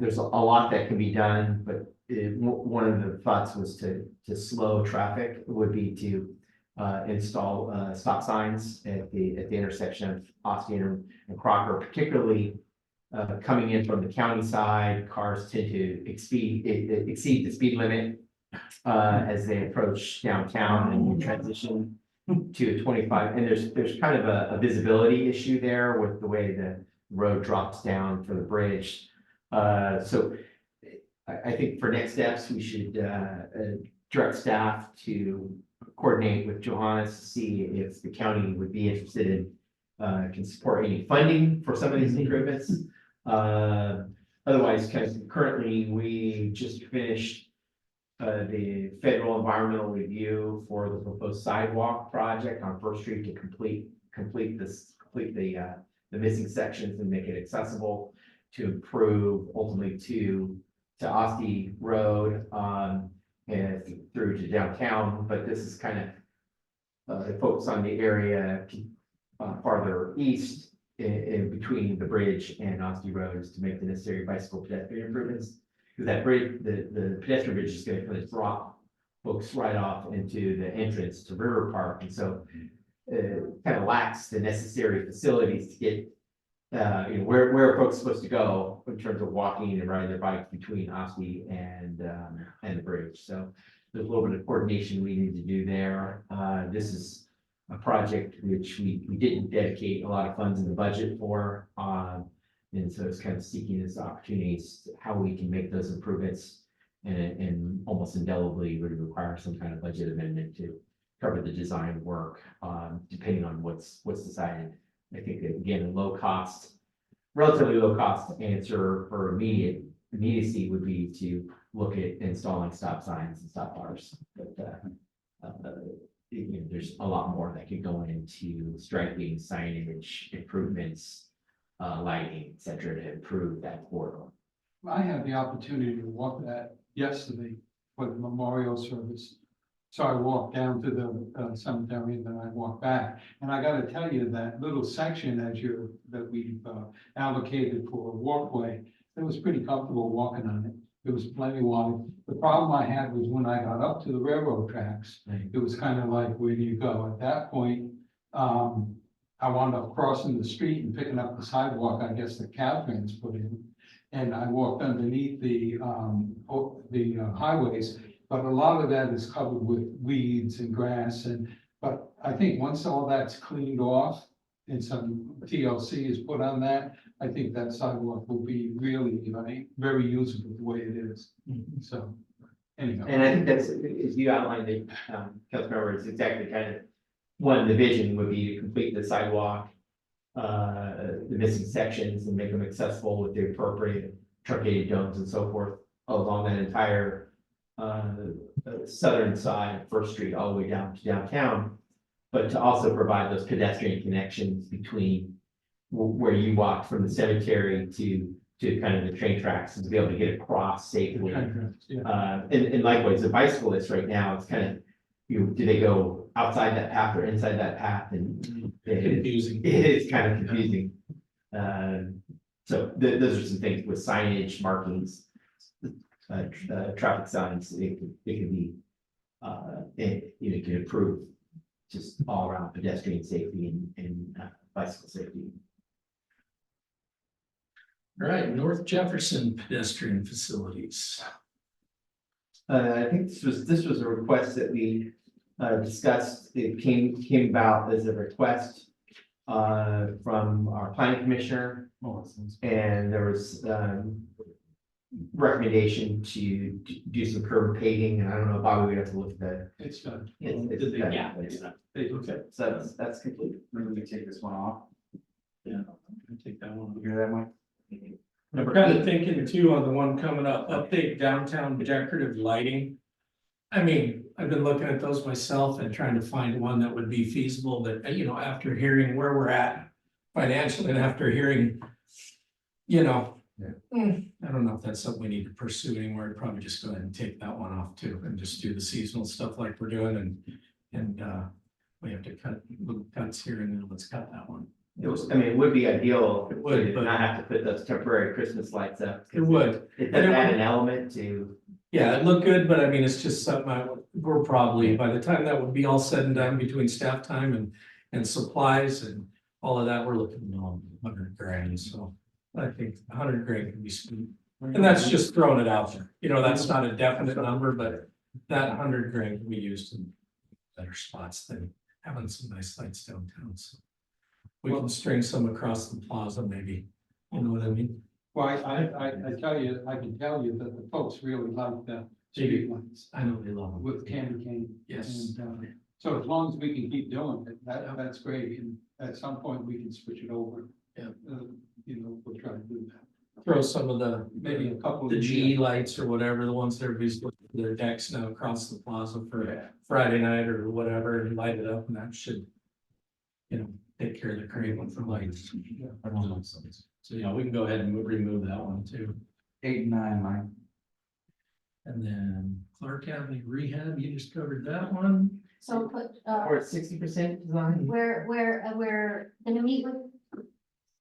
there's a lot that can be done, but one of the thoughts was to slow traffic would be to install stop signs at the intersection of Austin and Crocker, particularly coming in from the county side. Cars tend to exceed the speed limit as they approach downtown and transition to 25. And there's kind of a visibility issue there with the way the road drops down for the bridge. So I think for next steps, we should direct staff to coordinate with Johannes to see if the county would be interested in can support any funding for some of these improvements. Otherwise, currently, we just finished the federal environmental review for the proposed sidewalk project on First Street to complete the missing sections and make it accessible to improve ultimately to Osti Road and through to downtown. But this is kind of focus on the area farther east in between the bridge and Osti Roads to make the necessary bicycle pedestrian improvements. Because that bridge, the pedestrian bridge is going to kind of drop folks right off into the entrance to River Park. And so kind of lacks the necessary facilities to get where are folks supposed to go in terms of walking and riding their bikes between Osti and the bridge. So there's a little bit of coordination we need to do there. This is a project which we didn't dedicate a lot of funds in the budget for. And so it's kind of seeking this opportunities, how we can make those improvements and almost indelibly would require some kind of budget amendment to cover the design work, depending on what's decided. I think that, again, relatively low cost answer for immediacy would be to look at installing stop signs and stop bars. But there's a lot more that could go into striping, signage, improvements, lighting, et cetera, to improve that corridor. I had the opportunity to walk that yesterday for the memorial service. So I walked down to the cemetery and then I walked back. And I gotta tell you, that little section that we've allocated for a walkway, it was pretty comfortable walking on it. It was plenty wide. The problem I had was when I got up to the railroad tracks, it was kind of like, where do you go? At that point, I wound up crossing the street and picking up the sidewalk, I guess the Caltrans put in. And I walked underneath the highways. But a lot of that is covered with weeds and grass but I think once all that's cleaned off and some TLC is put on that, I think that sidewalk will be really, very usable the way it is. So, anyhow. And I think that's, as you outlined it, Councilmember, it's exactly kind of one, the vision would be to complete the sidewalk, the missing sections and make them accessible with the appropriate truncated domes and so forth along that entire southern side of First Street all the way down to downtown. But to also provide those pedestrian connections between where you walk from the cemetery to kind of the train tracks and to be able to get across safely. Yeah. And likewise, the bicyclists right now, it's kind of, do they go outside that path or inside that path? And Confusing. it's kind of confusing. So those are some things with signage, markings, traffic signs, it could be, it can improve just all around pedestrian safety and bicycle safety. All right, North Jefferson pedestrian facilities. I think this was a request that we discussed. It came about as a request from our planning commissioner. And there was recommendation to do some curb paving, and I don't know, Bobby, we'd have to look at that. It's done. It's done. Yeah, it's not. Okay, so that's complete. Maybe we take this one off. Yeah, I take that one. You hear that, Mike? I'm kind of thinking too on the one coming up, update downtown decorative lighting. I mean, I've been looking at those myself and trying to find one that would be feasible, that, you know, after hearing where we're at financially and after hearing, you know. I don't know if that's something we need to pursue anymore. I'd probably just go ahead and take that one off too and just do the seasonal stuff like we're doing and we have to cut little cuts here and then let's cut that one. It would be ideal It would, to but- not have to put those temporary Christmas lights up. It would. It does add an element to, Yeah, it looked good, but I mean, it's just something we're probably, by the time that would be all said and done between staff time and supplies and all of that, we're looking at $100,000, so I think $100,000 can be spent. And that's just throwing it out there, you know, that's not a definite number, but that $100,000 can be used in better spots than having some nice lights downtown, so. We can string some across the plaza, maybe, you know what I mean? Well, I can tell you that the folks really like the street lights I know they love them. with candy cane. Yes. And, so as long as we can keep doing it, that's great, and at some point we can switch it over. Yeah. You know, we'll try to do that. Throw some of the, maybe A couple of the GE lights or whatever, the ones that everybody's looking at their decks now across the plaza for Friday night or whatever, and light it up, and that should, you know, take care of the craving for lights. So, yeah, we can go ahead and remove that one too. 8 and 9, Mike. And then Clark Avenue Rehab, you just covered that one. So put, or 60% design. we're gonna meet with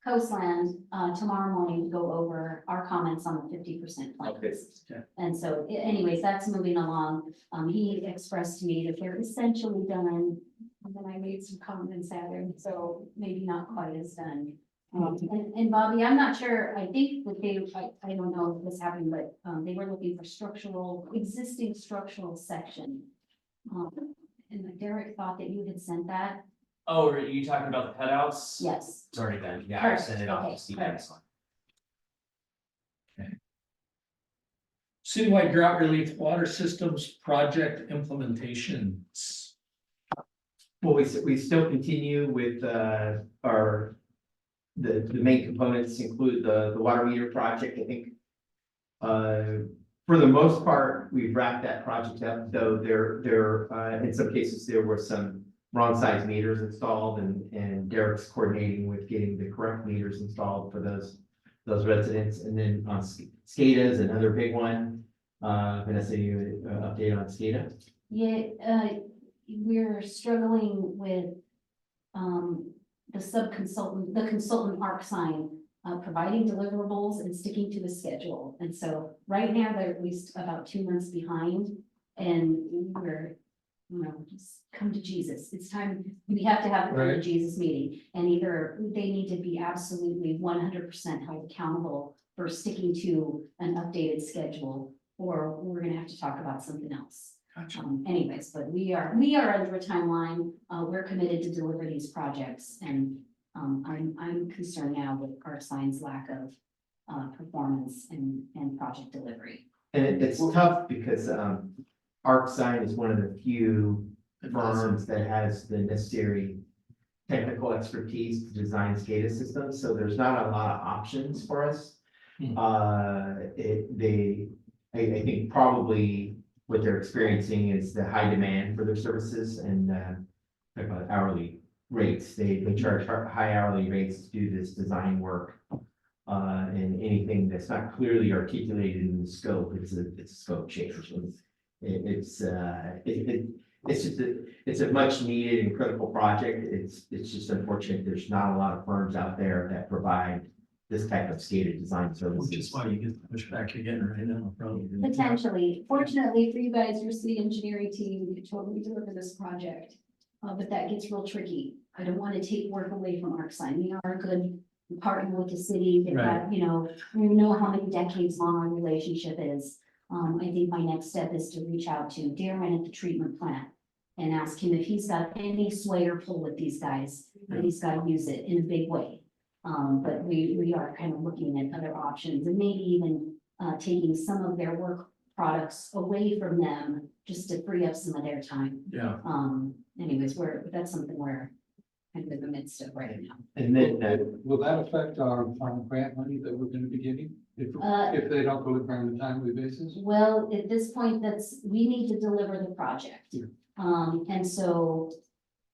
Coastland, tomorrow morning to go over our comments on the 50% Okay. plans. Okay. And so anyways, that's moving along. He expressed to me that they're essentially done. And then I made some comments at him, so maybe not quite as done. And Bobby, I'm not sure, I think that I don't know if this happened, but they were looking for existing structural section. And Derek thought that you had sent that. Oh, are you talking about the cutouts? Yes. It's already done, yeah, I sent it off Okay, to Steve. perfect. Citywide drought relief water systems project implementations. Well, we still continue with our, the main components include the water meter project, I think. For the most part, we've wrapped that project up, though there in some cases, there were some wrong size meters installed and Derek's coordinating with getting the correct meters installed for those residents. And then on SCADA, another big one. Vanessa, you update on SCADA? Yeah, we're struggling with the consultant ARC sign, providing deliverables and sticking to the schedule. And so right now they're at least about 2 months behind, and we're, you know, just come to Jesus. It's time, we have to have a come to Right. Jesus meeting, and either they need to be absolutely 100% held accountable for sticking to an updated schedule, or we're gonna have to talk about something else. Gotcha. Anyways, but we are under a timeline. We're committed to deliver these projects, and I'm concerned now with ArcSign's lack of performance and project delivery. And it's tough because ArcSign is one of the few firms that has the necessary technical expertise to design SCADA systems, so there's not a lot of options for us. Hmm. I think probably what they're experiencing is the high demand for their services and, talk about hourly rates. They charge high hourly rates to do this design work. And anything that's not clearly articulated in the scope, it's a scope change. It's just a much needed and critical project. It's just unfortunate there's not a lot of firms out there that provide this type of skated design services. Which is why you get the pushback again right now, probably. Potentially, fortunately for you guys, your city engineering team could totally deliver this project. But that gets real tricky. I don't want to take work away from ArcSign. We are a good partner with the city. They've got, you know, we know how many decades long our relationship is. I think my next step is to reach out to Darren at the treatment plant and ask him if he's got any sway or pull with these guys, and he's got to use it in a big way. But we are kind of looking at other options and maybe even taking some of their work products away from them just to free up some of their time. Yeah. Anyways, that's something we're kind of in the midst of right now. And then, Will that affect our grant money that we're gonna be getting? If they don't deliver on a timely basis? Well, at this point, we need to deliver the project. And so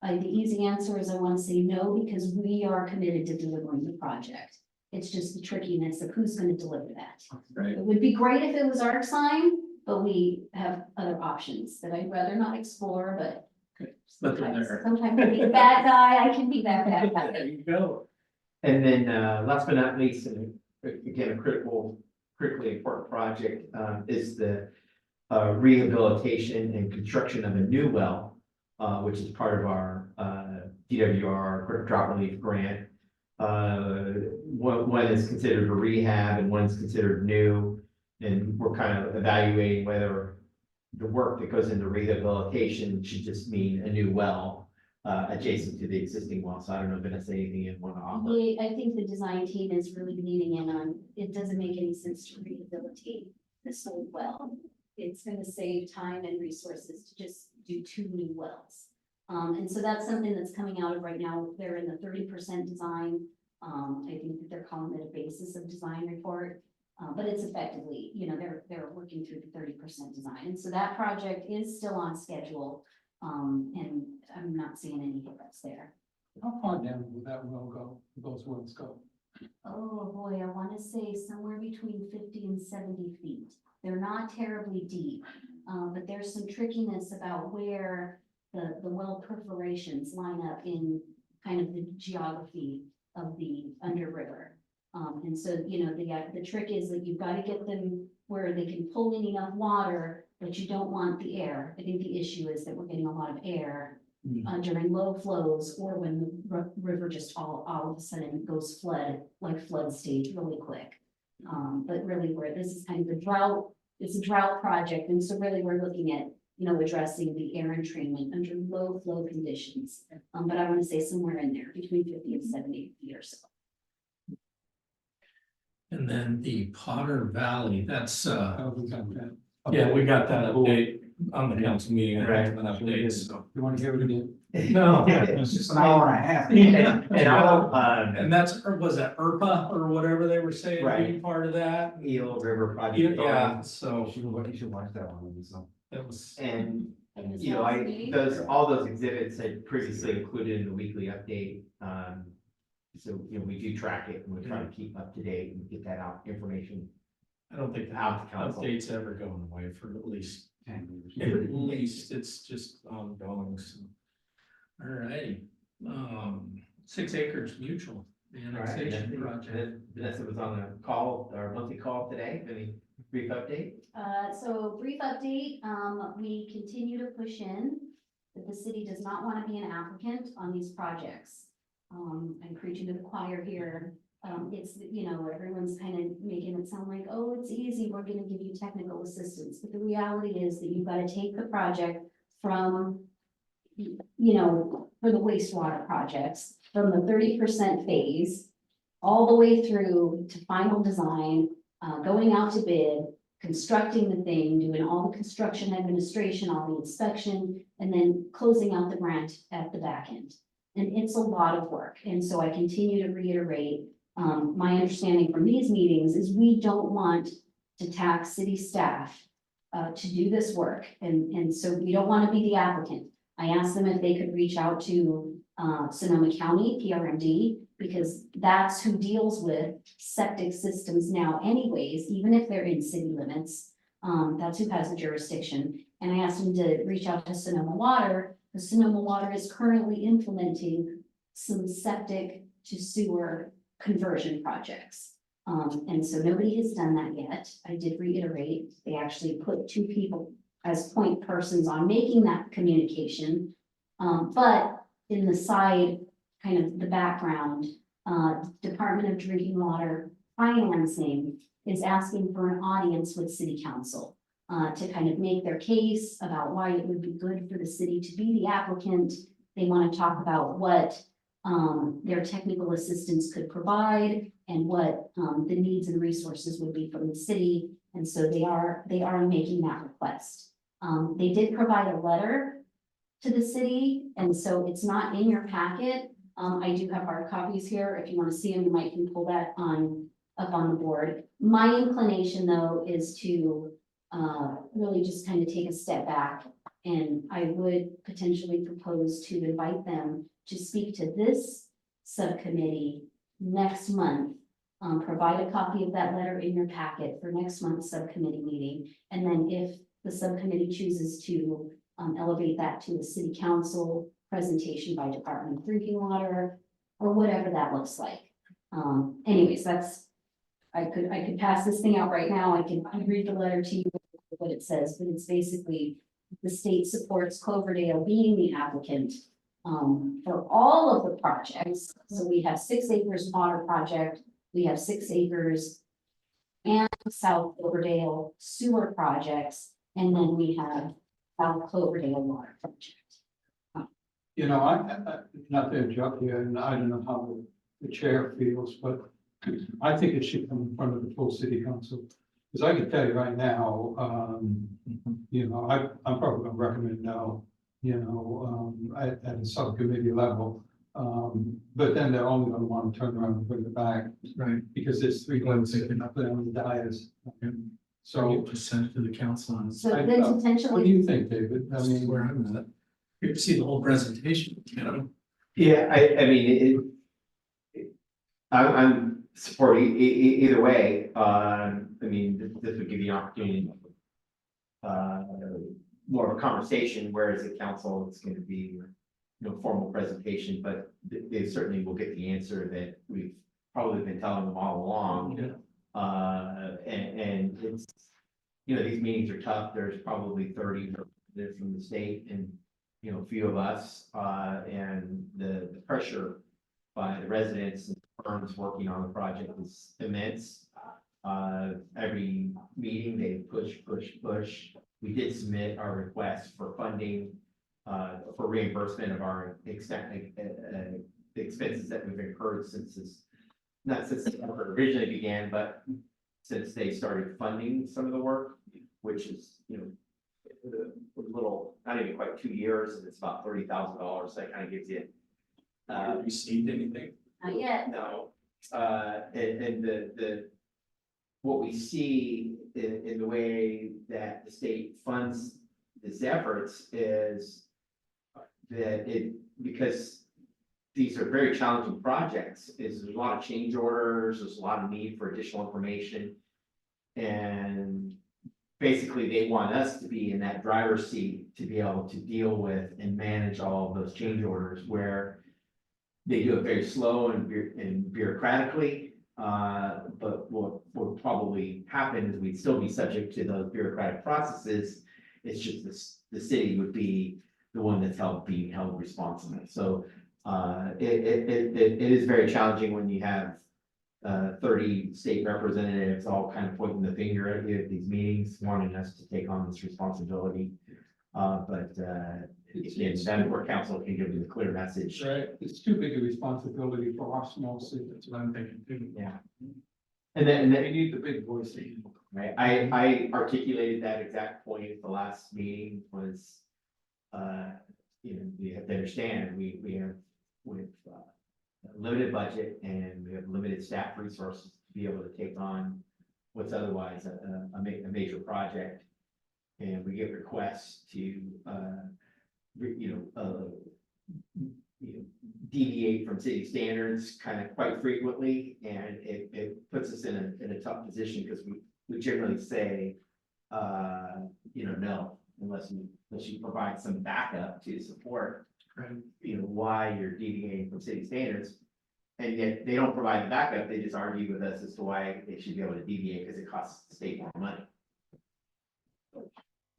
the easy answer is I want to say no, because we are committed to delivering the project. It's just the trickiness of who's going to deliver that. Right. It would be great if it was ArcSign, but we have other options that I'd rather not explore, but But they're there. sometimes to be the bad guy, I can be that bad guy. There you go. and then, last but not least, and again, a critically important project, is the rehabilitation and construction of a new well, which is part of our DWR drought relief grant. One is considered a rehab and one's considered new. And we're kind of evaluating whether the work that goes into rehabilitation should just mean a new well adjacent to the existing well. So I don't know if Vanessa, anything you want to offer. I think the design team is really leaning in on, it doesn't make any sense to rehabilitate this whole well. It's gonna save time and resources to just do 2 new wells. And so that's something that's coming out of right now. They're in the 30% design. I think that they're calling it a basis of design report. But it's effectively, you know, they're working through the 30% design. And so that project is still on schedule. And I'm not seeing any hiccups there. How far down will that well go, those wells go? Oh, boy, I want to say somewhere between 50 and 70 feet. They're not terribly deep, but there's some trickiness about where the well perforations line up in kind of the geography of the underriver. And so, you know, the trick is that you've got to get them where they can pull in enough water, but you don't want the air. I think the issue is that we're getting a lot of air during low flows, or when the river just all of a sudden goes flood stage really quick. But really where this is kind of a drought, it's a drought project. And so really we're looking at, you know, addressing the air entrainment under low flow conditions. But I want to say somewhere in there between 50 and 70 feet or so. And then the Potter Valley, that's, Oh, we got that. yeah, we got that update on the council meeting. I have an update, so. You wanna hear it again? No. It's just an hour and a half. And I'll, And that's, or was that ERPA or whatever they were saying, Right. being part of that? Eel River Project. Yeah, so You should watch that one, so. that was, And, And this you know, last meeting? all those exhibits had previously included in the weekly update. So, you know, we do track it and we try to keep up to date and get that out information. I don't think the Out to council. update's ever going away for at least, 10 years. at least it's just ongoing, so. All righty, 6 Acres Mutual, the annexation project. Vanessa was on a call, our monthly call today. Any brief update? So brief update, we continue to push in that the city does not want to be an applicant on these projects. I'm preaching to the choir here. It's, you know, everyone's kind of making it sound like, oh, it's easy, we're gonna give you technical assistance. But the reality is that you've got to take the project from, you know, for the wastewater projects, from the 30% phase all the way through to final design, going out to bid, constructing the thing, doing all the construction administration, all the inspection, and then closing out the grant at the back end. And it's a lot of work. And so I continue to reiterate, my understanding from these meetings is we don't want to tax city staff to do this work, and so we don't want to be the applicant. I asked them if they could reach out to, Sonoma County, PRMD, because that's who deals with septic systems now anyways, even if they're in city limits. That's who has the jurisdiction, and I asked them to reach out to Sonoma Water, because Sonoma Water is currently implementing some septic to sewer conversion projects. And so nobody has done that yet. I did reiterate, they actually put 2 people as point persons on making that communication. But in the side, kind of the background, Department of Drinking Water Financing is asking for an audience with city council to kind of make their case about why it would be good for the city to be the applicant. They want to talk about what their technical assistance could provide and what the needs and resources would be from the city. And so they are making that request. They did provide a letter to the city, and so it's not in your packet. I do have hard copies here. If you want to see them, you might can pull that up on the board. My inclination, though, is to really just kind of take a step back, and I would potentially propose to invite them to speak to this subcommittee next month. Provide a copy of that letter in your packet for next month's subcommittee meeting. And then if the subcommittee chooses to elevate that to a city council presentation by Department of Drinking Water or whatever that looks like. Anyways, I could pass this thing out right now. I can read the letter to you what it says, but it's basically the state supports Cloverdale being the applicant for all of the projects. So we have 6 acres water project, we have 6 acres and South Cloverdale sewer projects, and then we have South Cloverdale water project. You know, I not to interrupt you, and I don't know how the chair feels, but I think it should come in front of the full city council. Because I can tell you right now, you know, I'm probably gonna recommend no, you know, at the subcommittee level. But then they're only gonna want to turn around and bring it back. Right. Because there's 3 votes sitting up there on the dais. So Just send it to the council and. So I- then what do potentially, you think, David? I mean, Where I'm at. You have to see the whole presentation, you know? Yeah, I mean, I'm supporting either way. I mean, this would give you an opportunity. More of a conversation, whereas at council, it's going to be, you know, formal presentation, but they certainly will get the answer that we've probably been telling them all along. And it's, you know, these meetings are tough. There's probably 30 from the state and, you know, a few of us, and the pressure by the residents and firms working on the project is immense. Every meeting they push. We did submit our request for funding, for reimbursement of our the expenses that we've incurred since this, not since the effort originally began, but since they started funding some of the work, which is, you know, a little, not even quite 2 years, and it's about $30,000. That kind of gives you. Received anything? not yet. No, and the, what we see in the way that the state funds its efforts is that because these are very challenging projects, there's a lot of change orders, there's a lot of need for additional information. And basically they want us to be in that driver's seat to be able to deal with and manage all of those change orders, where they do it very slow and bureaucratically. But what would probably happen is we'd still be subject to those bureaucratic processes. It's just the city would be the one that's being held responsible. So it is very challenging when you have 30 state representatives all kind of pointing the finger at you at these meetings, wanting us to take on this responsibility. But again, that's where council can give you the clear message. right, it's too big a responsibility for our small city. That's what I'm thinking too. Yeah. And then They need the big voice. right, I articulated that exact point at the last meeting was, you know, we have to understand, we have a limited budget and we have limited staff resources to be able to take on what's otherwise a major project. And we get requests to, deviate from city standards kind of quite frequently, and it puts us in a tough position, because we generally say, no, unless you provide some backup to support, why you're deviating from city standards. And yet they don't provide the backup, they just argue with us as to why they should be able to deviate, because it costs the state more money.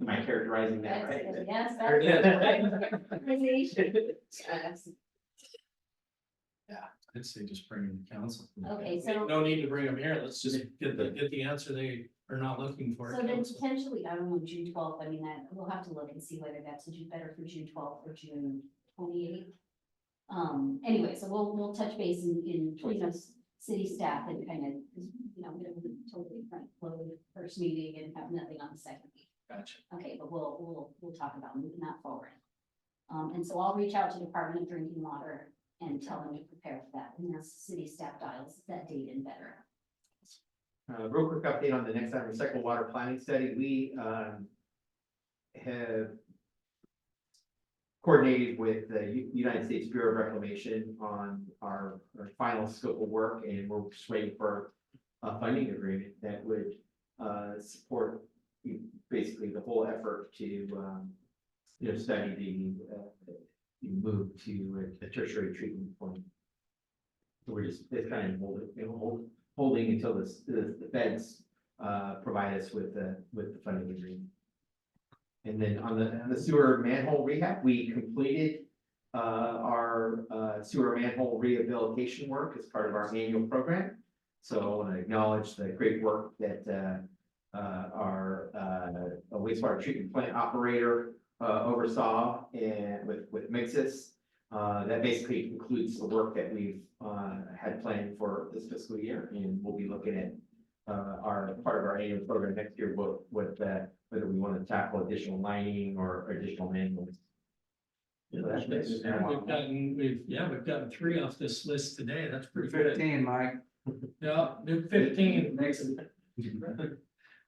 Am I characterizing that right? Yes, There it is. that's. I'd say just bring them to council. Okay, so- No need to bring them here, let's just get the answer they are not looking for. So at then council. potentially, I don't know, June 12th, I mean, that, we'll have to look and see whether that's better for June 12th or June 28th. Anyway, so we'll touch base in city staff and kind of, totally front load first meeting and have nothing on the second week. Gotcha. Okay, but we'll talk about moving that forward. And so I'll reach out to Department of Drinking Water and tell them to prepare for that, and that's city staff dials that date in better. Real quick update on the next item, recycled water planning study. We have coordinated with the United States Bureau of Reclamation on our final scope of work, and we're just waiting for a funding agreement that would support basically the whole effort to study the move to a tertiary treatment point. So we're just kind of holding until the feds provide us with the funding agreement. And then on the sewer manhole rehab, we completed our sewer manhole rehabilitation work as part of our annual program. So I want to acknowledge the great work that our wastewater treatment plant operator oversaw, and with Mixis. That basically concludes the work that we've had planned for this fiscal year, and we'll be looking at our part of our annual program next year, whether we want to tackle additional lining or additional manholes. We've gotten 3 off this list today, that's pretty good. 15, Mike. Yeah, new 15 makes it.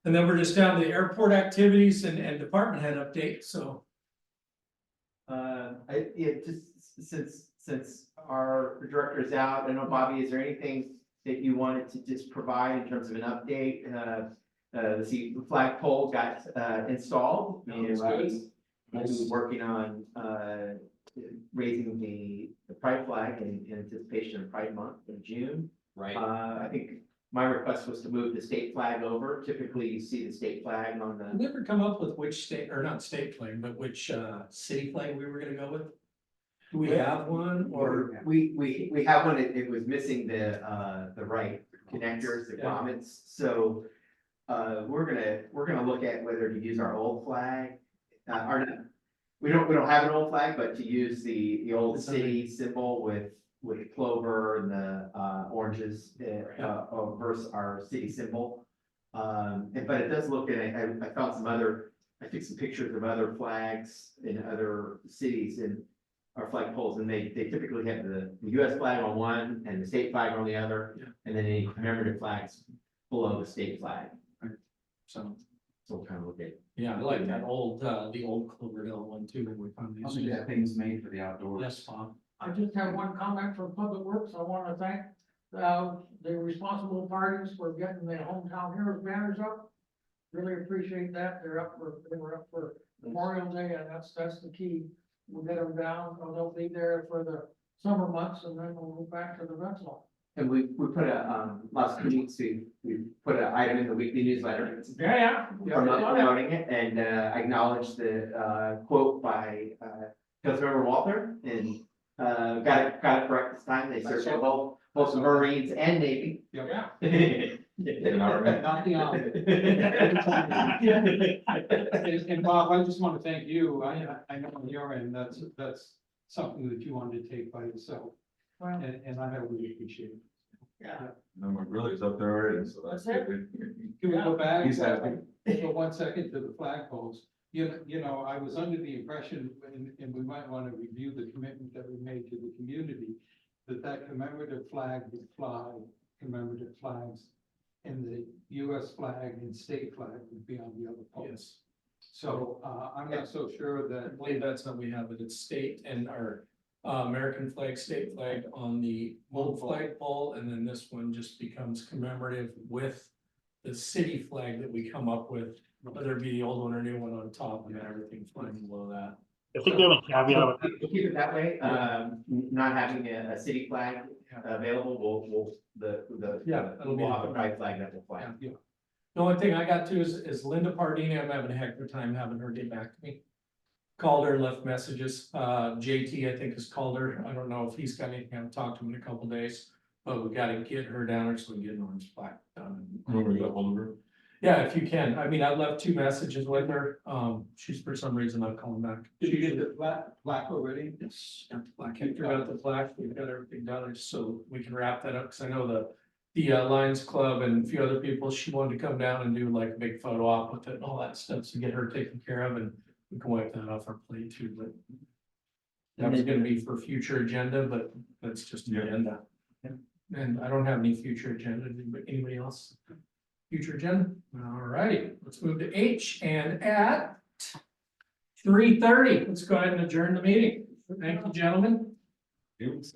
And then we're just down to the airport activities and department head update, so. Just since our director is out, I know, Bobby, is there anything that you wanted to just provide in terms of an update? The flagpole got installed, and we'll be working on raising the pride flag in anticipation of Pride Month in June. Right. I think my request was to move the state flag over. Typically, you see the state flag on Have the. we ever come up with which state, or not state flag, but which city flag we were gonna go with? Do we have one, or? We have one, it was missing the right connectors, the grommets, so. We're gonna look at whether to use our old flag, or not. We don't have an old flag, but to use the old city symbol with clover and the oranges, versus our city symbol. But it does look, and I found I took some pictures of other flags in other cities and our flag poles, and they typically have the US flag on one and the state flag on the other, and then any commemorative flags below the state flag. So, So we'll kind of look at. yeah, I like that old, the old Cloverdale one too, when we found I these. think that thing's made for the outdoors. Yes, Bob. I just have one comment from Public Works. I want to thank the responsible parties for getting the hometown heroes banners up. Really appreciate that. They were up for Memorial Day, and that's the key. We'll get them down, or they'll be there for the summer months, and then we'll move back to the rental. And we put last week, we put an item in the weekly newsletter. Yeah. Promoting it, and I acknowledged the quote by Councilmember Walter, and got it correct this time. They searched both the Marines and Navy. Yeah. Not the Army. And Bob, I just want to thank you. I know on your end, that's something that you undertake by yourself. Well, And I really appreciate it. Yeah. And my brother's up there already, so that's good. Can we go back? He's happy. For 1 second to the flagpoles? You know, I was under the impression, and we might want to review the commitment that we made to the community, that commemorative flag would fly, commemorative flags, and the US flag and state flag would be on the other poles. So, I'm not so sure I that, believe that's how we have it, it's state and our American flag, state flag on the old flag pole, and then this one just becomes commemorative with the city flag that we come up with, whether it be the old one or new one on top, and then everything flying below that. I think the only caveat with We'll keep it that way, not having a city flag available, Yeah, that'll be we'll have a the- pride flag that will fly. Yeah. The only thing I got to is Linda Pardini. I'm having a heck of a time having her get back to me. Called her and left messages. JT, I think, has called her. I don't know if he's got anything. I haven't talked to him in a couple days. But we gotta get her down there so we can get an orange plaque done. Remember we got hold of her? Yeah, if you can. I mean, I left 2 messages with her. She's for some reason not calling back. did you get the plaque already? Yes, got the plaque. I figured out the plaque. We've got everything done so we can wrap that up, because I know the Lions Club and a few other people, she wanted to come down and do like a big photo op with it and all that stuff to get her taken care of, and we can wipe that off our plate too, but. That was gonna be for future agenda, but that's just an agenda. And I don't have any future agenda, but anybody else? Future agenda? All righty, let's move to H, and at 3:30, let's go ahead and adjourn the meeting. Thank you, gentlemen. It was-